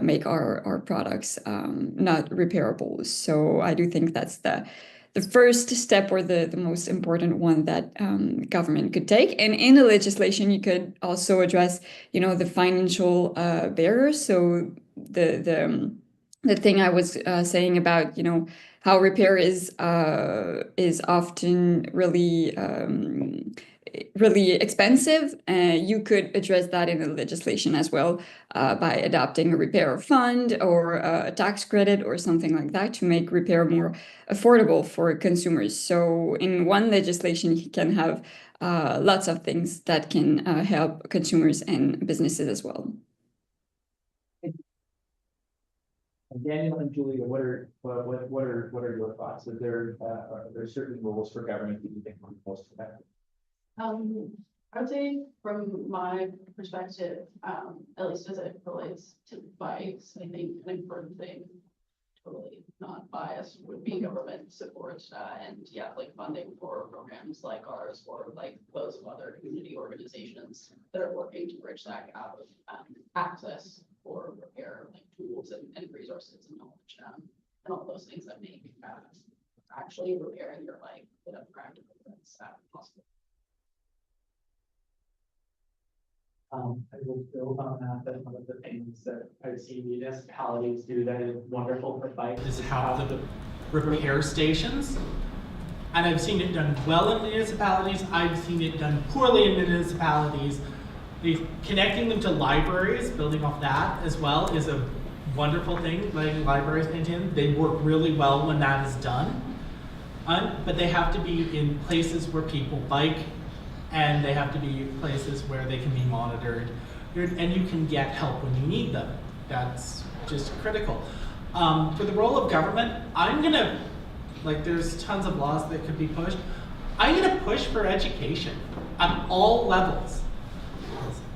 make our products not repairable. So I do think that's the first step, or the most important one that government could take. And in the legislation, you could also address, the financial barriers. So the thing I was saying about, how repair is often really expensive, you could address that in the legislation as well, by adopting a repair fund or a tax credit or something like that to make repair more affordable for consumers. So in one legislation, you can have lots of things that can help consumers and businesses as well. Daniel and Julia, what are your thoughts? Are there certain rules for government that you think are most effective? I would say from my perspective, at least as it relates to bikes, I think an important thing, totally not biased, would be government support, and like funding for programs like ours, or like those of other community organizations that are working to bridge that gap of access for repair, like tools and resources and knowledge, and all those things that make actually repairing your bike a bit of practical that's possible. I will build on that one of the things that I've seen municipalities do that is wonderful for bikes is how the repair stations. And I've seen it done well in municipalities. I've seen it done poorly in municipalities. Connecting them to libraries, building off that as well, is a wonderful thing. Like libraries maintain, they work really well when that is done. But they have to be in places where people bike, and they have to be places where they can be monitored, and you can get help when you need them. That's just critical. For the role of government, I'm gonna, there's tons of laws that could be pushed. I'm gonna push for education at all levels.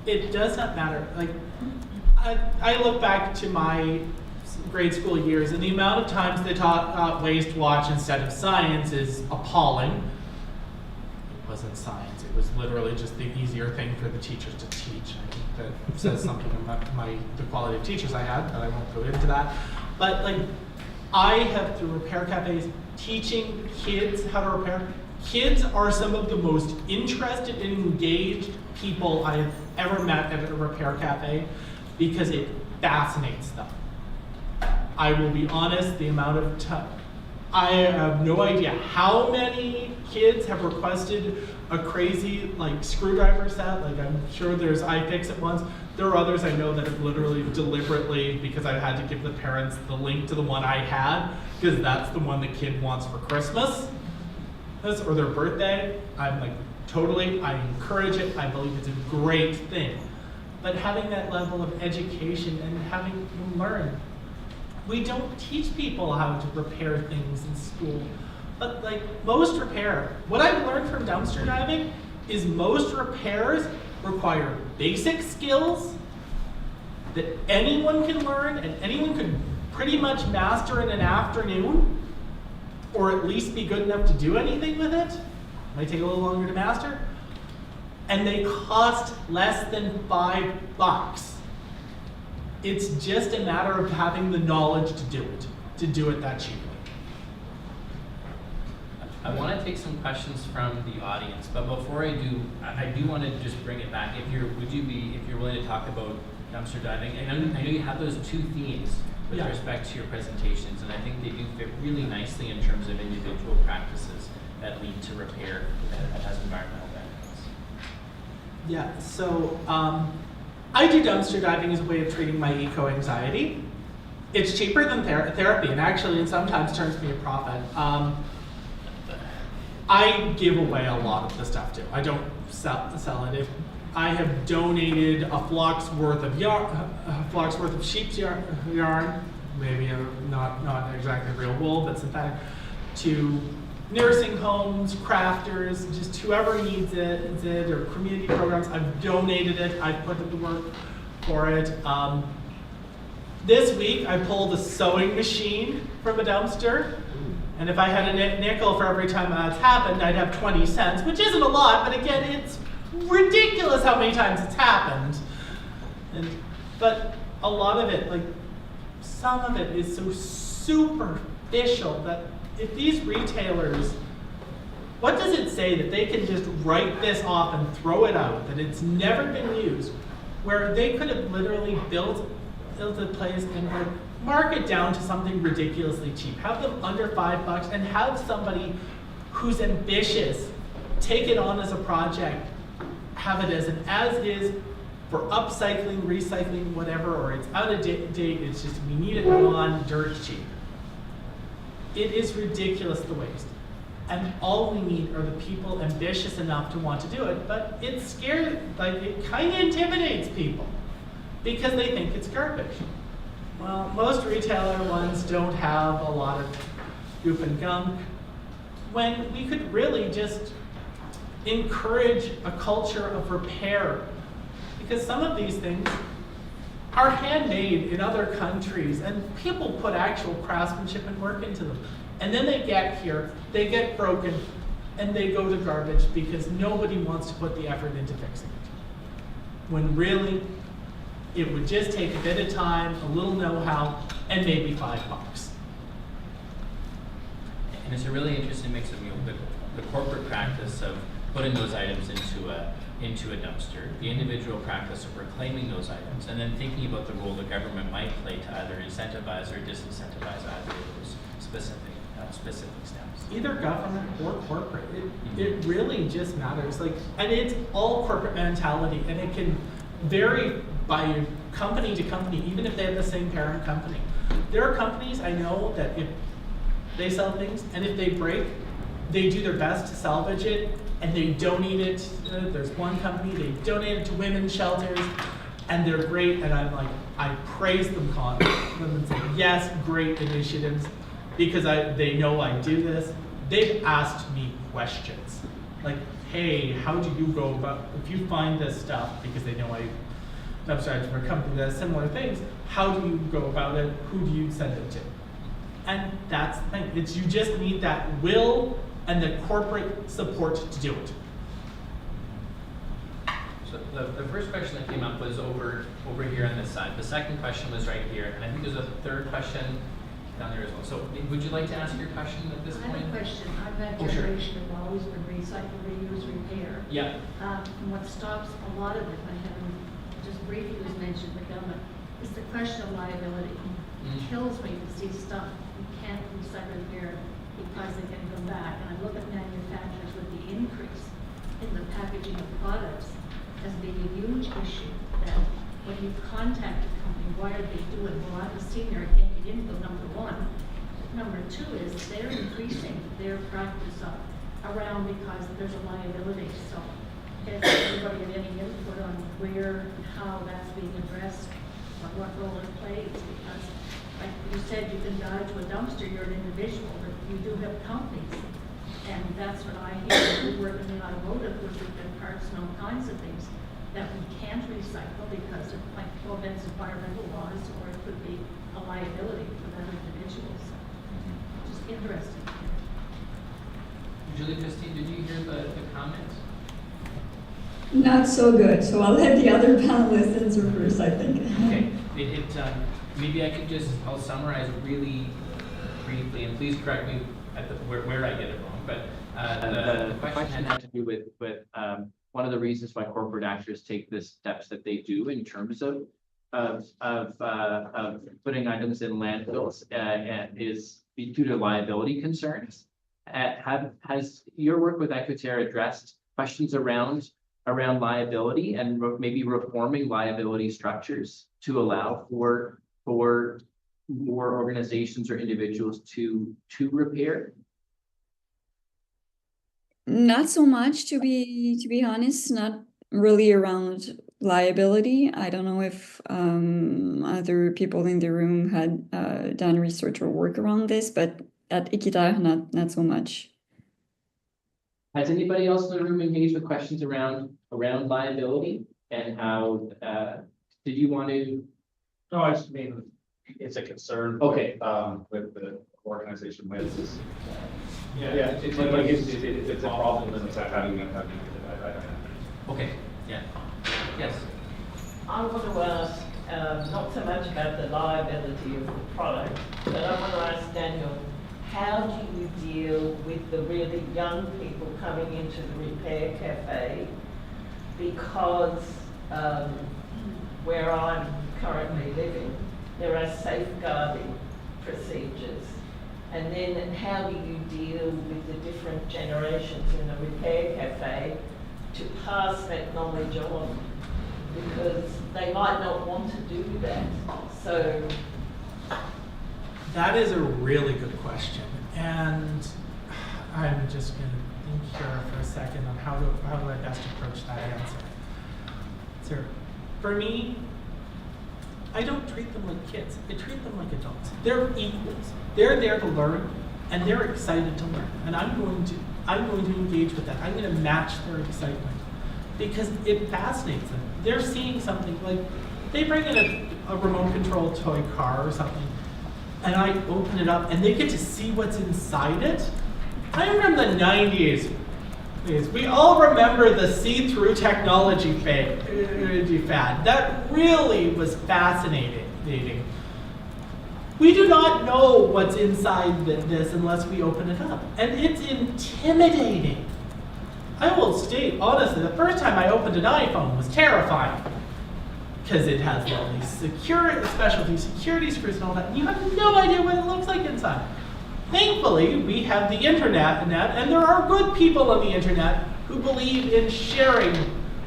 It does not matter. I look back to my grade school years, and the amount of times they taught waste watch instead of science is appalling. It wasn't science. It was literally just the easier thing for the teachers to teach. I think that says something about the quality of teachers I had, but I won't go into that. But I have, through repair cafes, teaching kids how to repair. Kids are some of the most interested and engaged people I have ever met at a repair cafe, because it fascinates them. I will be honest, the amount of time, I have no idea how many kids have requested a crazy screwdriver set. I'm sure there's iFix at once. There are others I know that have literally deliberately, because I had to give the parents the link to the one I had, because that's the one the kid wants for Christmas or their birthday. I'm totally, I encourage it. I believe it's a great thing. But having that level of education and having them learn. We don't teach people how to repair things in school, but most repair, what I've learned from dumpster diving is most repairs require basic skills that anyone can learn and anyone could pretty much master in an afternoon, or at least be good enough to do anything with it. Might take a little longer to master. And they cost less than $5. It's just a matter of having the knowledge to do it that cheaply. I want to take some questions from the audience, but before I do want to just bring it back. If you're willing to talk about dumpster diving, and I know you have those two themes with respect to your presentations, and I think they do fit really nicely in terms of individual practices that lead to repair that has environmental benefits. Yeah, so I do dumpster diving as a way of treating my eco-anxiety. It's cheaper than therapy, and actually, sometimes turns me a profit. I give away a lot of the stuff too. I don't sell it. If I have donated a flock's worth of sheep's yarn, maybe not exactly real wool, but synthetic, to nursing homes, crafters, just whoever needs it, or community programs. I've donated it. I've put in the work for it. This week, I pulled a sewing machine from a dumpster, And if I had a nickel for every time that's happened, I'd have 20 cents, which isn't a lot, but again, it's ridiculous how many times it's happened. But a lot of it, like some of it is so superficial that if these retailers, what does it say that they can just write this off and throw it out, that it's never been used, where they could have literally built a place and like mark it down to something ridiculously cheap, have them under $5 and have somebody who's ambitious take it on as a project, have it as an as-is for upcycling, recycling, whatever, or it's out of date, it's just we need it on dirt cheap. It is ridiculous the waste. And all we need are the people ambitious enough to want to do it, but it's scary, like it kind of intimidates people because they think it's garbage. Well, most retailer ones don't have a lot of goop and gunk, when we could really just encourage a culture of repair. Because some of these things are handmade in other countries and people put actual craftsmanship and work into them. And then they get here, they get broken, and they go to garbage because nobody wants to put the effort into fixing it. When really, it would just take a bit of time, a little know-how, and maybe $5. And it's a really interesting mix of the corporate practice of putting those items into a dumpster, the individual practice of reclaiming those items, and then thinking about the role the government might play to either incentivize or disincentivize either of those specific steps. Either government or corporate, it really just matters. Like, and it's all corporate mentality, and it can vary by company to company, even if they have the same parent company. There are companies I know that if they sell things, and if they break, they do their best to salvage it, and they donate it. There's one company, they donate it to women's shelters, and they're great, and I'm like, I praise them constantly and say, yes, great initiatives, because they know I do this. They've asked me questions, like, hey, how do you go about, if you find this stuff, because they know I'm sorry, for a company that has similar things, how do you go about it? Who do you send it to? And that's the thing, it's you just need that will and the corporate support to do it. So the first question that came up was over here on this side. The second question was right here, and I think there's a third question down there as well. So would you like to ask your question at this point? I have a question. I've had Oh, sure. generation have always been recycle, reuse, repair. Yeah. And what stops a lot of it, I haven't just briefly was mentioned, the government, is the question of liability. It kills me to see stuff you can't recycle here because they can come back. And I look at manufacturers with the increase in the packaging of products as being a huge issue, that when you contact a company, why are they doing? Well, I'm a senior, I can't get info, number one. Number two is they're increasing their practice around because there's a liability. So if everybody have any input on where and how that's being addressed, or what role it plays, because like you said, you can dive to a dumpster, you're an individual, but you do have companies. And that's what I hear. We work in the automotive, which we've got parts and all kinds of things that we can't recycle because it might go against environmental laws, or it could be a liability for them individuals. Just interesting. Julie, Christine, did you hear the comments? Not so good, so I'll let the other panelists answer first, I think. Okay, maybe I could I'll summarize really briefly, and please correct me at where I get it wrong, but the question had to do with one of the reasons why corporate actors take the steps that they do in terms of putting items in landfills is due to liability concerns. Has your work with Équiterre addressed questions around liability and maybe reforming liability structures to allow for more organizations or individuals to repair? Not so much, to be honest, not really around liability. I don't know if other people in the room had done research or work around this, but at Équiterre, not so much. Has anybody else in the room engaged with questions around liability and how, did you want to? No, I just mean, it's a concern. Okay. With the organization with this. Yeah. It's like if it's a problem, then it's like having I don't know. Okay, yeah. Yes. I want to ask, not so much about the liability of the product, but I want to ask Daniel, how do you deal with the really young people coming into the repair cafe? Because where I'm currently living, there are safeguarding procedures. And then how do you deal with the different generations in the repair cafe to pass that knowledge on? Because they might not want to do that. So That is a really good question, and I'm just going to think here for a second on how do I best approach that answer. So, for me, I don't treat them like kids. I treat them like adults. They're equals. They're there to learn, and they're excited to learn. And I'm going to engage with that. I'm going to match their excitement because it fascinates them. They're seeing something like they bring in a remote control toy car or something, and I open it up, and they get to see what's inside it. I remember the 90s. We all remember the see-through technology fad. That really was fascinating. We do not know what's inside this unless we open it up. And it's intimidating. I will state, honestly, the first time I opened an iPhone was terrifying. Because it has all these specialty security screws and all that, and you have no idea what it looks like inside. Thankfully, we have the internet, and there are good people on the internet who believe in sharing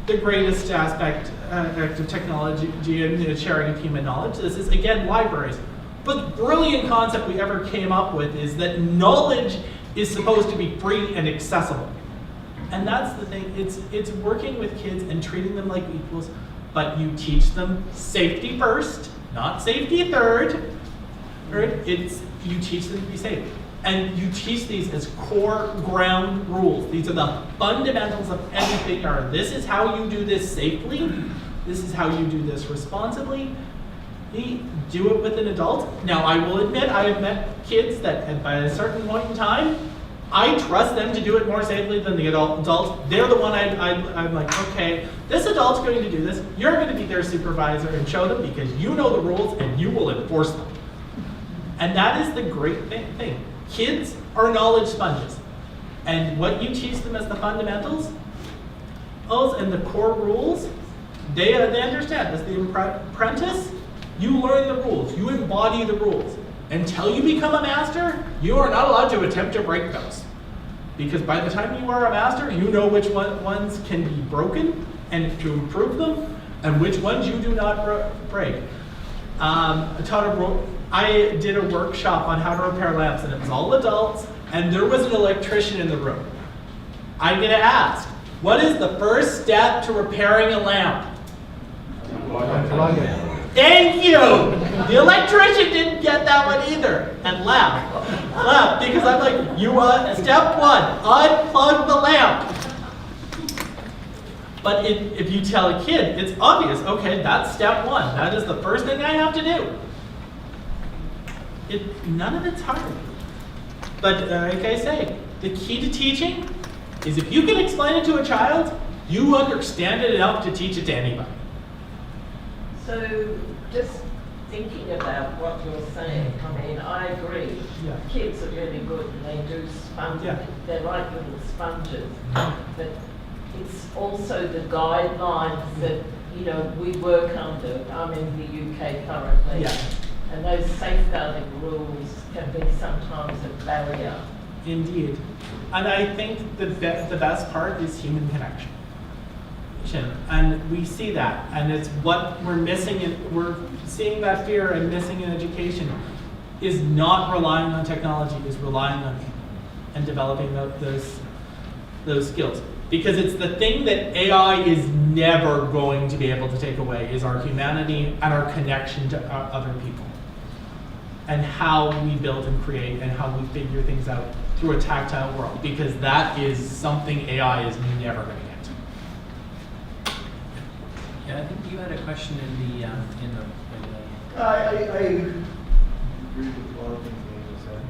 the greatest aspect of technology and sharing of human knowledge. This is, again, libraries. But the brilliant concept we ever came up with is that knowledge is supposed to be free and accessible. And that's the thing, it's working with kids and treating them like equals, but you teach them safety first, not safety third. You teach them to be safe. And you teach these as core ground rules. These are the fundamentals of everything. This is how you do this safely. This is how you do this responsibly. You do it with an adult. Now, I will admit, I have met kids that by a certain point in time, I trust them to do it more safely than the adult. They're the one I'm like, okay, this adult's going to do this. You're going to be their supervisor and show them because you know the rules and you will enforce them. And that is the great thing. Kids are knowledge sponges. And what you teach them as the fundamentals and the core rules, they understand. As the apprentice, you learn the rules. You embody the rules. Until you become a master, you are not allowed to attempt to break those. Because by the time you are a master, you know which ones can be broken and to improve them, and which ones you do not break. I did a workshop on how to repair lamps, and it was all adults, and there was an electrician in the room. I'm going to ask, what is the first step to repairing a lamp? Thank you! The electrician didn't get that one either, and laughed, because I'm like, step one, unplug the lamp. But if you tell a kid, it's obvious, okay, that's step one. That is the first thing I have to do. None of it's hard. But like I say, the key to teaching is if you can explain it to a child, you understand it enough to teach it to anybody. So, just thinking about what you're saying, I mean, I agree. Yeah. Kids are really good and they do sponge. Yeah. They're like little sponges. But it's also the guidelines that, we work under. I'm in the UK currently. Yeah. And those safeguarding rules can be sometimes a barrier. Indeed. And I think the best part is human connection. And we see that, and it's what we're missing, we're seeing that fear and missing in education is not relying on technology, is relying on people and developing those skills. Because it's the thing that AI is never going to be able to take away is our humanity and our connection to other people. And how we build and create and how we figure things out through a tactile world. Because that is something AI is never going to get to. Yeah, I think you had a question in the I agree with a lot of things Daniel said.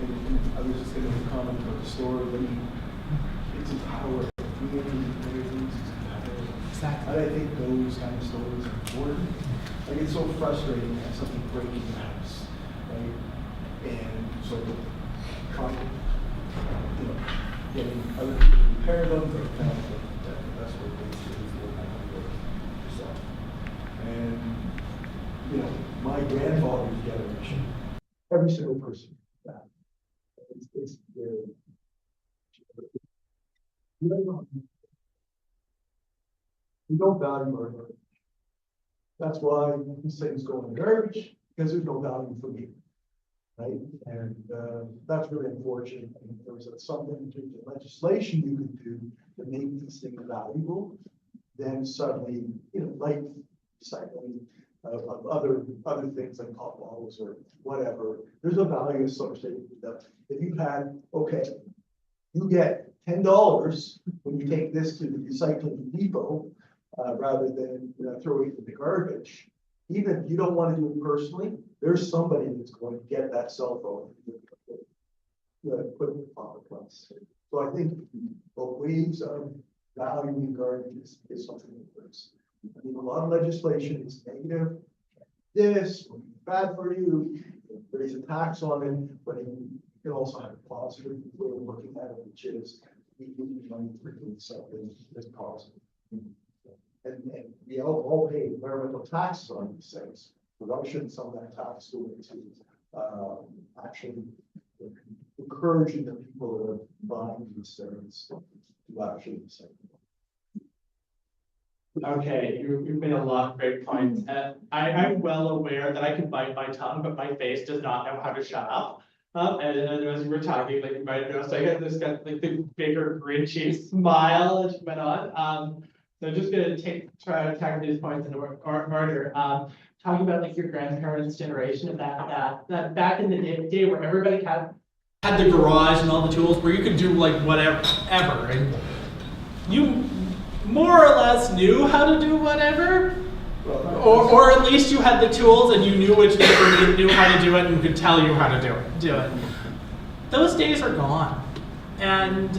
And I was just gonna comment about the store, but it's a power. Exactly. And I think those kind of stories are important. Like, it's so frustrating to have something break in the house, right? And so trying, getting other people to repair them, or found that the best way to do it yourself. And, my grandfather's generation, every single person, it's very, we don't value our garbage. That's why these things go in the garbage, because there's no value for me, right? And that's really unfortunate. I mean, there was something in terms of legislation you could do to make these things valuable, then suddenly, like recycling of other things like pop bottles or whatever, there's a value associated with that. If you had, okay, you get $10 when you take this to the recycling depot, rather than throw it in the garbage. Even if you don't want to do it personally, there's somebody that's going to get that cell phone and put it in the public place. So I think both ways of valuing garbage is something that works. I mean, a lot of legislation is negative. This will be bad for you. Raise a tax on it, but you can also have a positive way of looking at it, which is we give you money for doing something that's positive. And we all pay environmental taxes on these things. Why shouldn't some of that tax go into actually encouraging the people that are buying these things to actually say? Okay, you've made a lot of great points. I'm well aware that I can bite my tongue, but my face does not know how to shut up. And as you were talking, like you might have noticed, I got this kind of like the bigger grinchy smile as you went on. So I'm just gonna try to tackle these points in order. Talking about like your grandparents' generation of that back in the day where everybody had The garage and all the tools where you could do like whatever, and you more or less knew how to do whatever, or at least you had the tools and you knew which people knew how to do it and could tell you how to do it. Those days are gone. And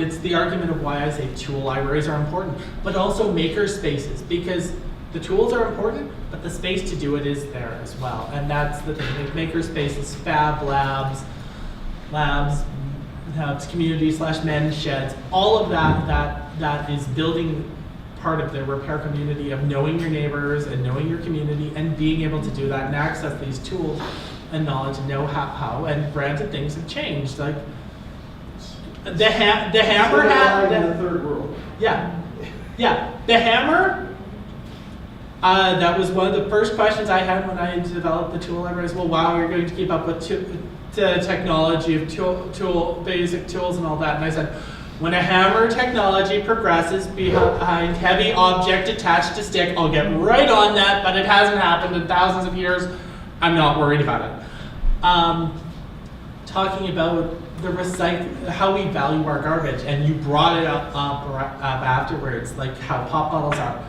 it's the argument of why I say tool libraries are important, but also maker spaces, because the tools are important, but the space to do it is there as well. And that's the thing, like maker spaces, fab labs, community/men sheds, all of that is building part of the repair community of knowing your neighbors and knowing your community and being able to do that and access these tools and knowledge and know how. And granted, things have changed. Like the hammer had in the third world. Yeah, the hammer. That was one of the first questions I had when I developed the tool libraries. Well, wow, you're going to keep up with the technology of basic tools and all that. And I said, when a hammer technology progresses behind heavy object attached to stick, I'll get right on that, but it hasn't happened in thousands of years. I'm not worried about it. Talking about how we value our garbage, and you brought it up afterwards, like how pop bottles are.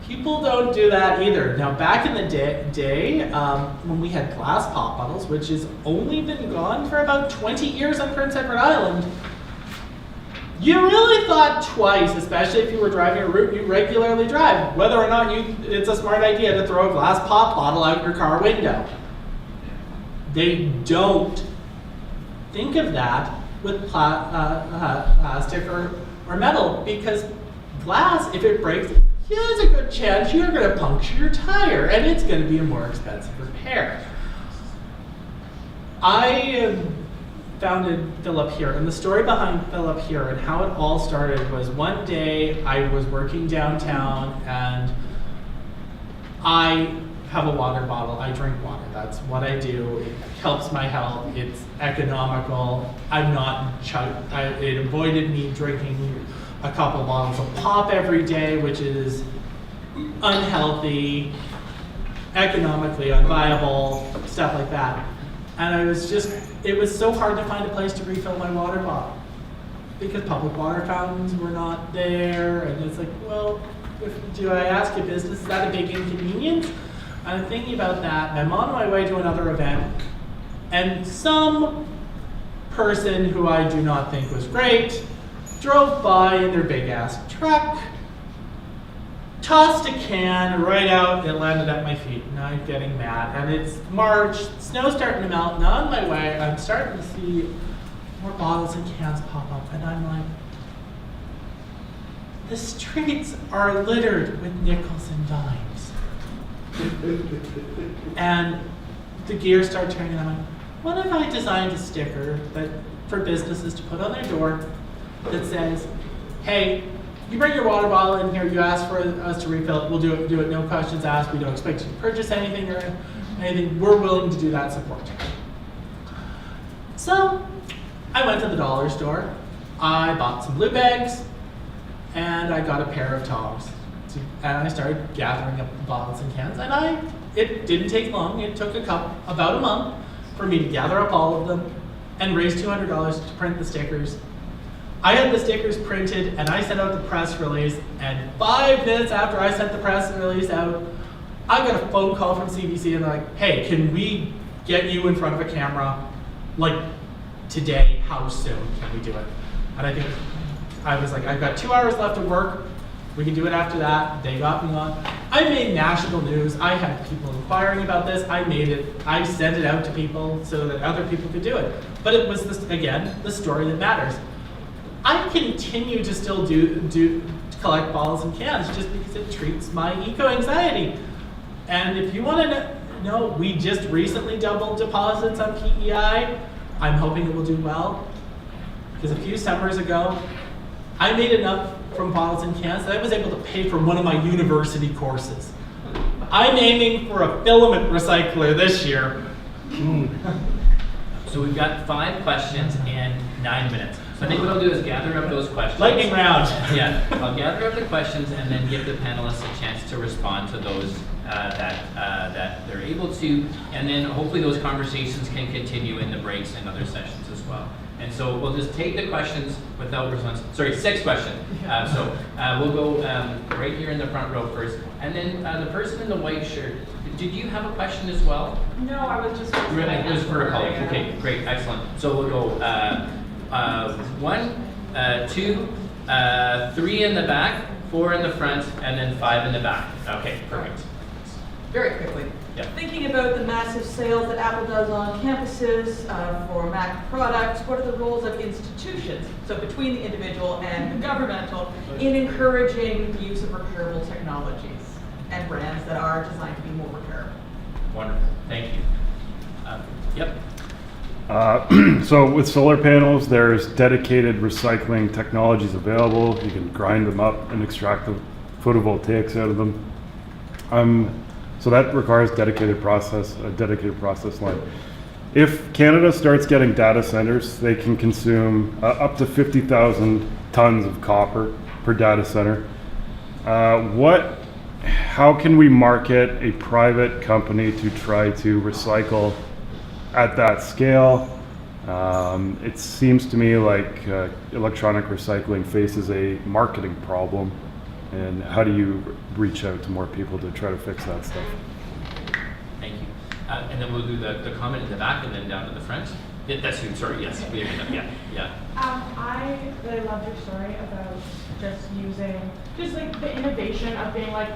People don't do that either. Now, back in the day, when we had glass pop bottles, which has only been gone for about 20 years on Prince Edward Island, you really thought twice, especially if you were driving a route you regularly drive, whether or not it's a smart idea to throw a glass pop bottle out your car window. They don't think of that with plastic or metal, because glass, if it breaks, there's a good chance you're going to puncture your tire, and it's going to be a more expensive repair. I founded Philip Here, and the story behind Philip Here and how it all started was one day I was working downtown, and I have a water bottle. I drink water. That's what I do. It helps my health. It's economical. It avoided me drinking a couple bottles of pop every day, which is unhealthy, economically unviable, stuff like that. And it was so hard to find a place to refill my water bottle because public water fountains were not there. And it's like, well, do I ask a business, is that a big inconvenience? I'm thinking about that, and I'm on my way to another event, and some person who I do not think was great drove by in their big ass truck, tossed a can right out, it landed at my feet, and I'm getting mad. And it's March, snow's starting to melt, and on my way, I'm starting to see more bottles and cans pop up, and I'm like, the streets are littered with nickels and dimes. And the gears start turning, and I'm like, what if I designed a sticker that for businesses to put on their door that says, hey, you bring your water bottle in here, you ask for us to refill it, we'll do it, no questions asked, we don't expect you to purchase anything or anything, we're willing to do that support. So, I went to the dollar store, I bought some blue bags, and I got a pair of tongs. And I started gathering up bottles and cans, and it didn't take long, it took about a month for me to gather up all of them and raise $200 to print the stickers. I had the stickers printed and I sent out the press release, and 5 minutes after I sent the press release out, I got a phone call from CBC and they're like, hey, can we get you in front of a camera like today? How soon can we do it? And I was like, I've got 2 hours left of work. We can do it after that. They got me on. I made national news. I had people inquiring about this. I sent it out to people so that other people could do it. But it was, again, the story that matters. I continue to still collect bottles and cans just because it treats my eco-anxiety. And if you want to know, we just recently doubled deposits on PEI. I'm hoping it will do well. Because a few summers ago, I made enough from bottles and cans that I was able to pay for one of my university courses. I'm aiming for a filament recycler this year. So we've got 5 questions and 9 minutes. So I think what I'll do is gather up those questions. Lightning round. Yeah, I'll gather up the questions and then give the panelists a chance to respond to those that they're able to, and then hopefully those conversations can continue in the breaks and other sessions as well. And so we'll just take the questions without response. Sorry, 6 questions. We'll go right here in the front row first, and then the person in the white shirt. Did you have a question as well? No, I was just. It was for a colleague. Okay, great, excellent. So we'll go 1, 2, 3 in the back, 4 in the front, and then 5 in the back. Okay, perfect. Very quickly. Yeah. Thinking about the massive sales that Apple does on campuses for Mac products, what are the roles of institutions, so between the individual and the governmental, in encouraging the use of repairable technologies and brands that are designed to be more repairable? Wonderful, thank you. Yep. So with solar panels, there's dedicated recycling technologies available. You can grind them up and extract the photovoltaics out of them. So that requires a dedicated process line. If Canada starts getting data centers, they can consume up to 50,000 tons of copper per data center. How can we market a private company to try to recycle at that scale? It seems to me like electronic recycling faces a marketing problem. And how do you reach out to more people to try to fix that stuff? Thank you. And then we'll do the comment in the back and then down to the front. Yeah, that's you, sorry, yes. Yeah. I really loved your story about just like the innovation of being like,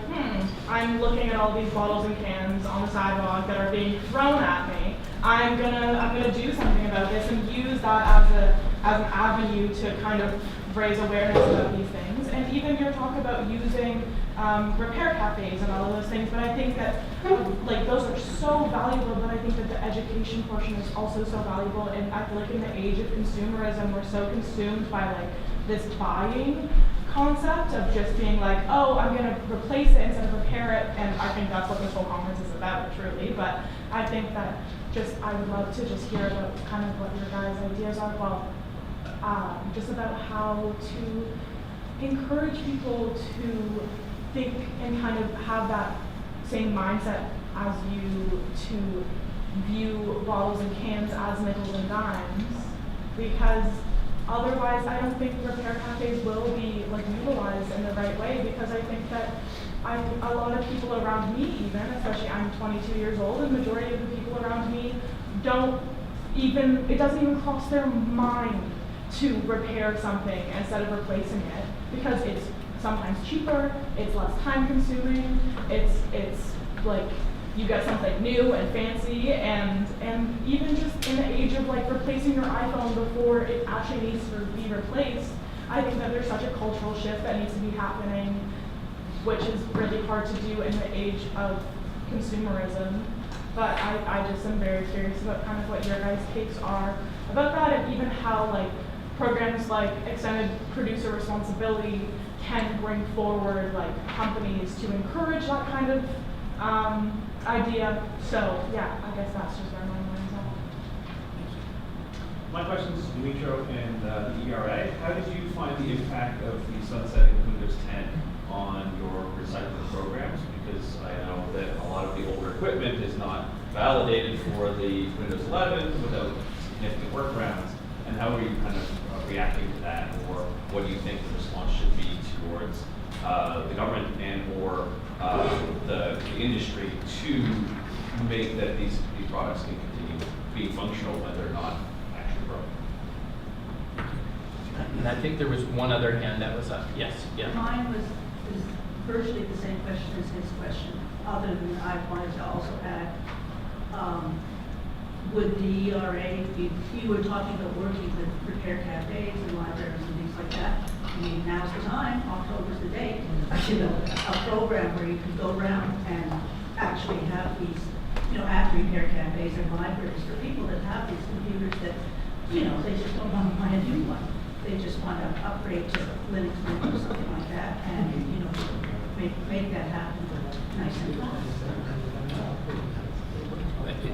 I'm looking at all these bottles and cans on the sidewalk that are being thrown at me. I'm gonna do something about this and use that as an avenue to kind of raise awareness about these things. And even your talk about using repair cafes and all of those things, but I think that like those are so valuable, but I think that the education portion is also so valuable. And I feel like in the age of consumerism, we're so consumed by like this buying concept of just being like, oh, I'm gonna replace it instead of repair it. And I think that's what this whole conference is about, truly. But I think that I would love to just hear about kind of what your guys' ideas are. Well, just about how to encourage people to think and kind of have that same mindset as you to view bottles and cans as nickels and dimes, because otherwise I don't think repair cafes will be like utilized in the right way, because I think that a lot of people around me, even, especially I'm 22 years old, and the majority of the people around me don't it doesn't even cross their mind to repair something instead of replacing it, because it's sometimes cheaper, it's less time consuming, it's like you get something new and fancy, and even just in the age of like replacing your iPhone before it actually needs to be replaced, I think that there's such a cultural shift that needs to be happening, which is really hard to do in the age of consumerism. But I just am very curious about kind of what your guys' takes are about that, and even how like programs like extended producer responsibility can bring forward like companies to encourage that kind of idea. So yeah, I guess that's just where my mind's at. My question is Dmytro and the ERA. How did you find the impact of the sunsetting of Windows 10 on your recycling programs? Because I know that a lot of the older equipment is not validated for the Windows 11 without significant workarounds. And how are you kind of reacting to that, or what do you think the response should be towards the government and or the industry to make that these products can continue being functional when they're not actually broken? And I think there was one other hand that was up. Yes, yeah. Mine was virtually the same question as his question, other than I wanted to also add, would the ERA be, you were talking about working with repair cafes and libraries and things like that. I mean, now's the time, October's the date, you know, a program where you can go around and actually have these, you know, at repair cafes and libraries for people that have these computers that, you know, they just don't want to buy a new one. They just want to upgrade to Linux or something like that, and, you know, make that happen nice and fast.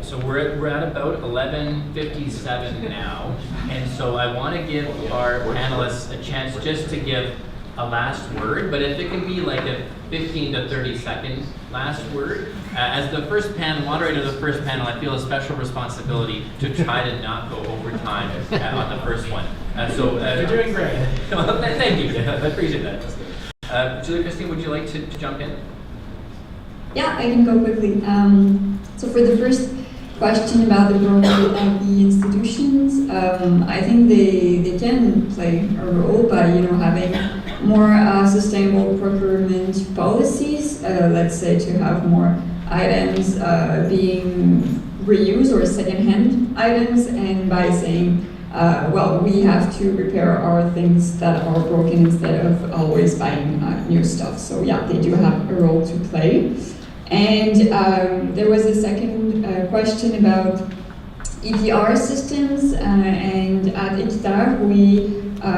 So we're at about 11:57 now, and so I want to give our panelists a chance just to give a last word, but if it can be like a 15 to 30 second last word. As the first moderator of the first panel, I feel a special responsibility to try to not go over time on the first one. You're doing great. Thank you, I appreciate that. Julie Christine, would you like to jump in? Yeah, I can go quickly. So for the first question about the role of the institutions, I think they can play a role by having more sustainable procurement policies. Let's say to have more items being reused or second-hand items, and by saying, well, we have to repair our things that are broken instead of always buying new stuff. So yeah, they do have a role to play. And there was a second question about EPR systems, and at Équiterre,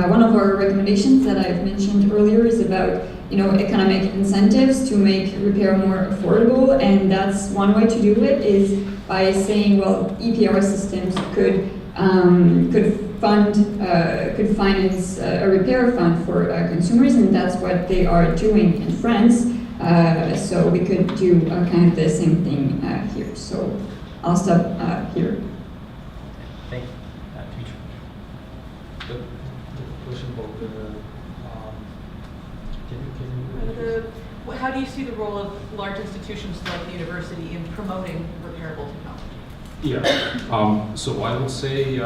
one of our recommendations that I've mentioned earlier is about economic incentives to make repair more affordable, and that's one way to do it is by saying, well, EPR systems could finance a repair fund for consumers, and that's what they are doing in France. So we could do kind of the same thing here. So I'll stop here. Thank you. The question about how do you see the role of large institutions like the university in promoting repairable technology? Yeah. So I would say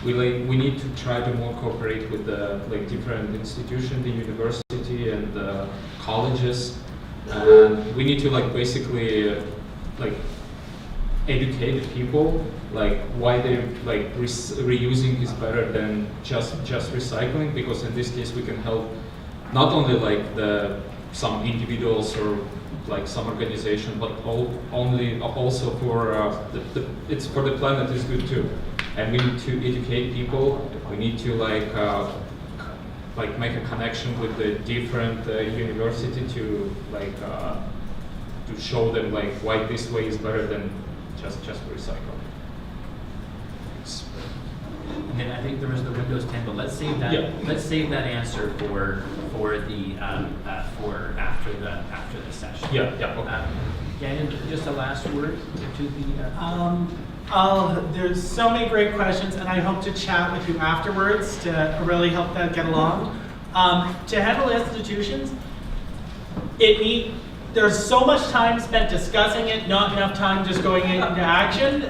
we need to try to more cooperate with the different institutions, the university and the colleges, and we need to basically educate the people why they reusing is better than just recycling, because in this case we can help not only some individuals or some organization, but also for it's for the planet is good too. And we need to educate people. We need to make a connection with the different university to show them why this way is better than just recycle. And then I think there was the Windows 10, but let's save that. Yeah. Let's save that answer for after the session. Yeah. Yeah. Okay. Daniel, just a last word to the. There's so many great questions, and I hope to chat with you afterwards to really help that get along. To handle institutions, there's so much time spent discussing it, not enough time just going into action.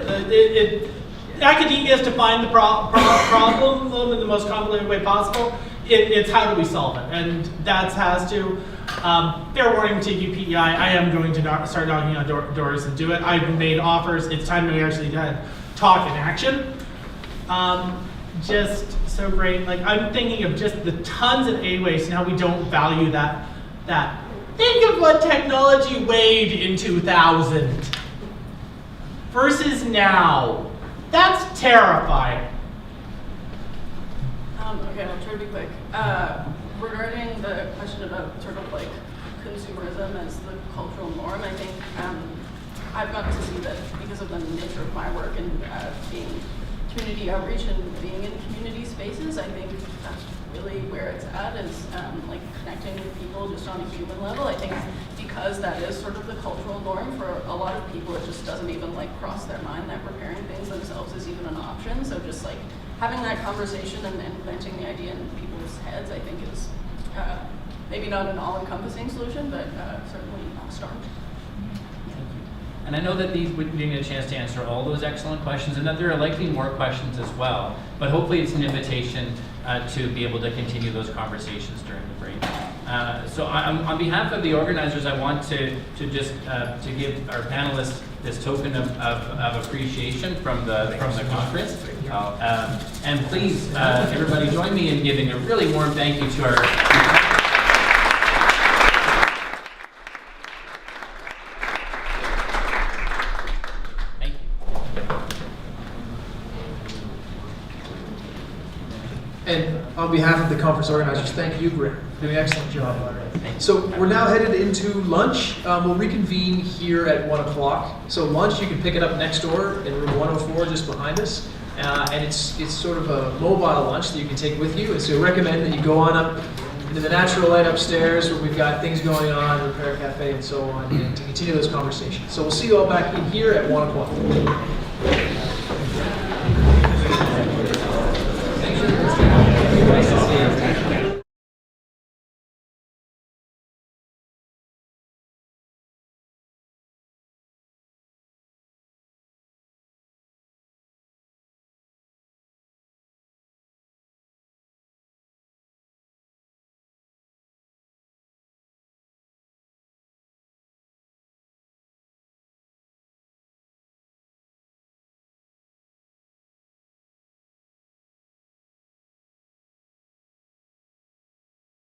academia is to find the problem in the most convoluted way possible. It's how do we solve it, and that has to. Fair warning to you, PEI. I am going to start knocking on doors and do it. I've made offers. It's time to actually talk in action. Just so great. Like, I'm thinking of just the tons of A-waste and how we don't value that. Think of what technology weighed in 2000 versus now. That's terrifying. Okay, I'll try to be quick. Regarding the question about sort of like consumerism as the cultural norm, I think I've gotten to see that because of the nature of my work and being community outreach and being in community spaces, I think that's really where it's at, is like connecting with people just on a human level. I think because that is sort of the cultural norm for a lot of people, it just doesn't even like cross their mind that preparing things themselves is even an option. So just like having that conversation and planting the idea in people's heads, I think is maybe not an all-encompassing solution, but certainly a start. And I know that these would give me a chance to answer all those excellent questions, and that there are likely more questions as well. But hopefully it's an invitation to be able to continue those conversations during the break. So on behalf of the organizers, I want to just to give our panelists this token of appreciation from the conference. And please, everybody, join me in giving a really warm thank you to our. And on behalf of the conference organizers, thank you, Graham, for doing an excellent job. So we're now headed into lunch. We'll reconvene here at 1 o'clock. So lunch, you can pick it up next door in room 104, just behind us. And it's sort of a mobile lunch that you can take with you. And so I recommend that you go on up into the natural light upstairs where we've got things going on, Repair Café and so on, and to continue those conversations. So we'll see you all back in here at 1 o'clock.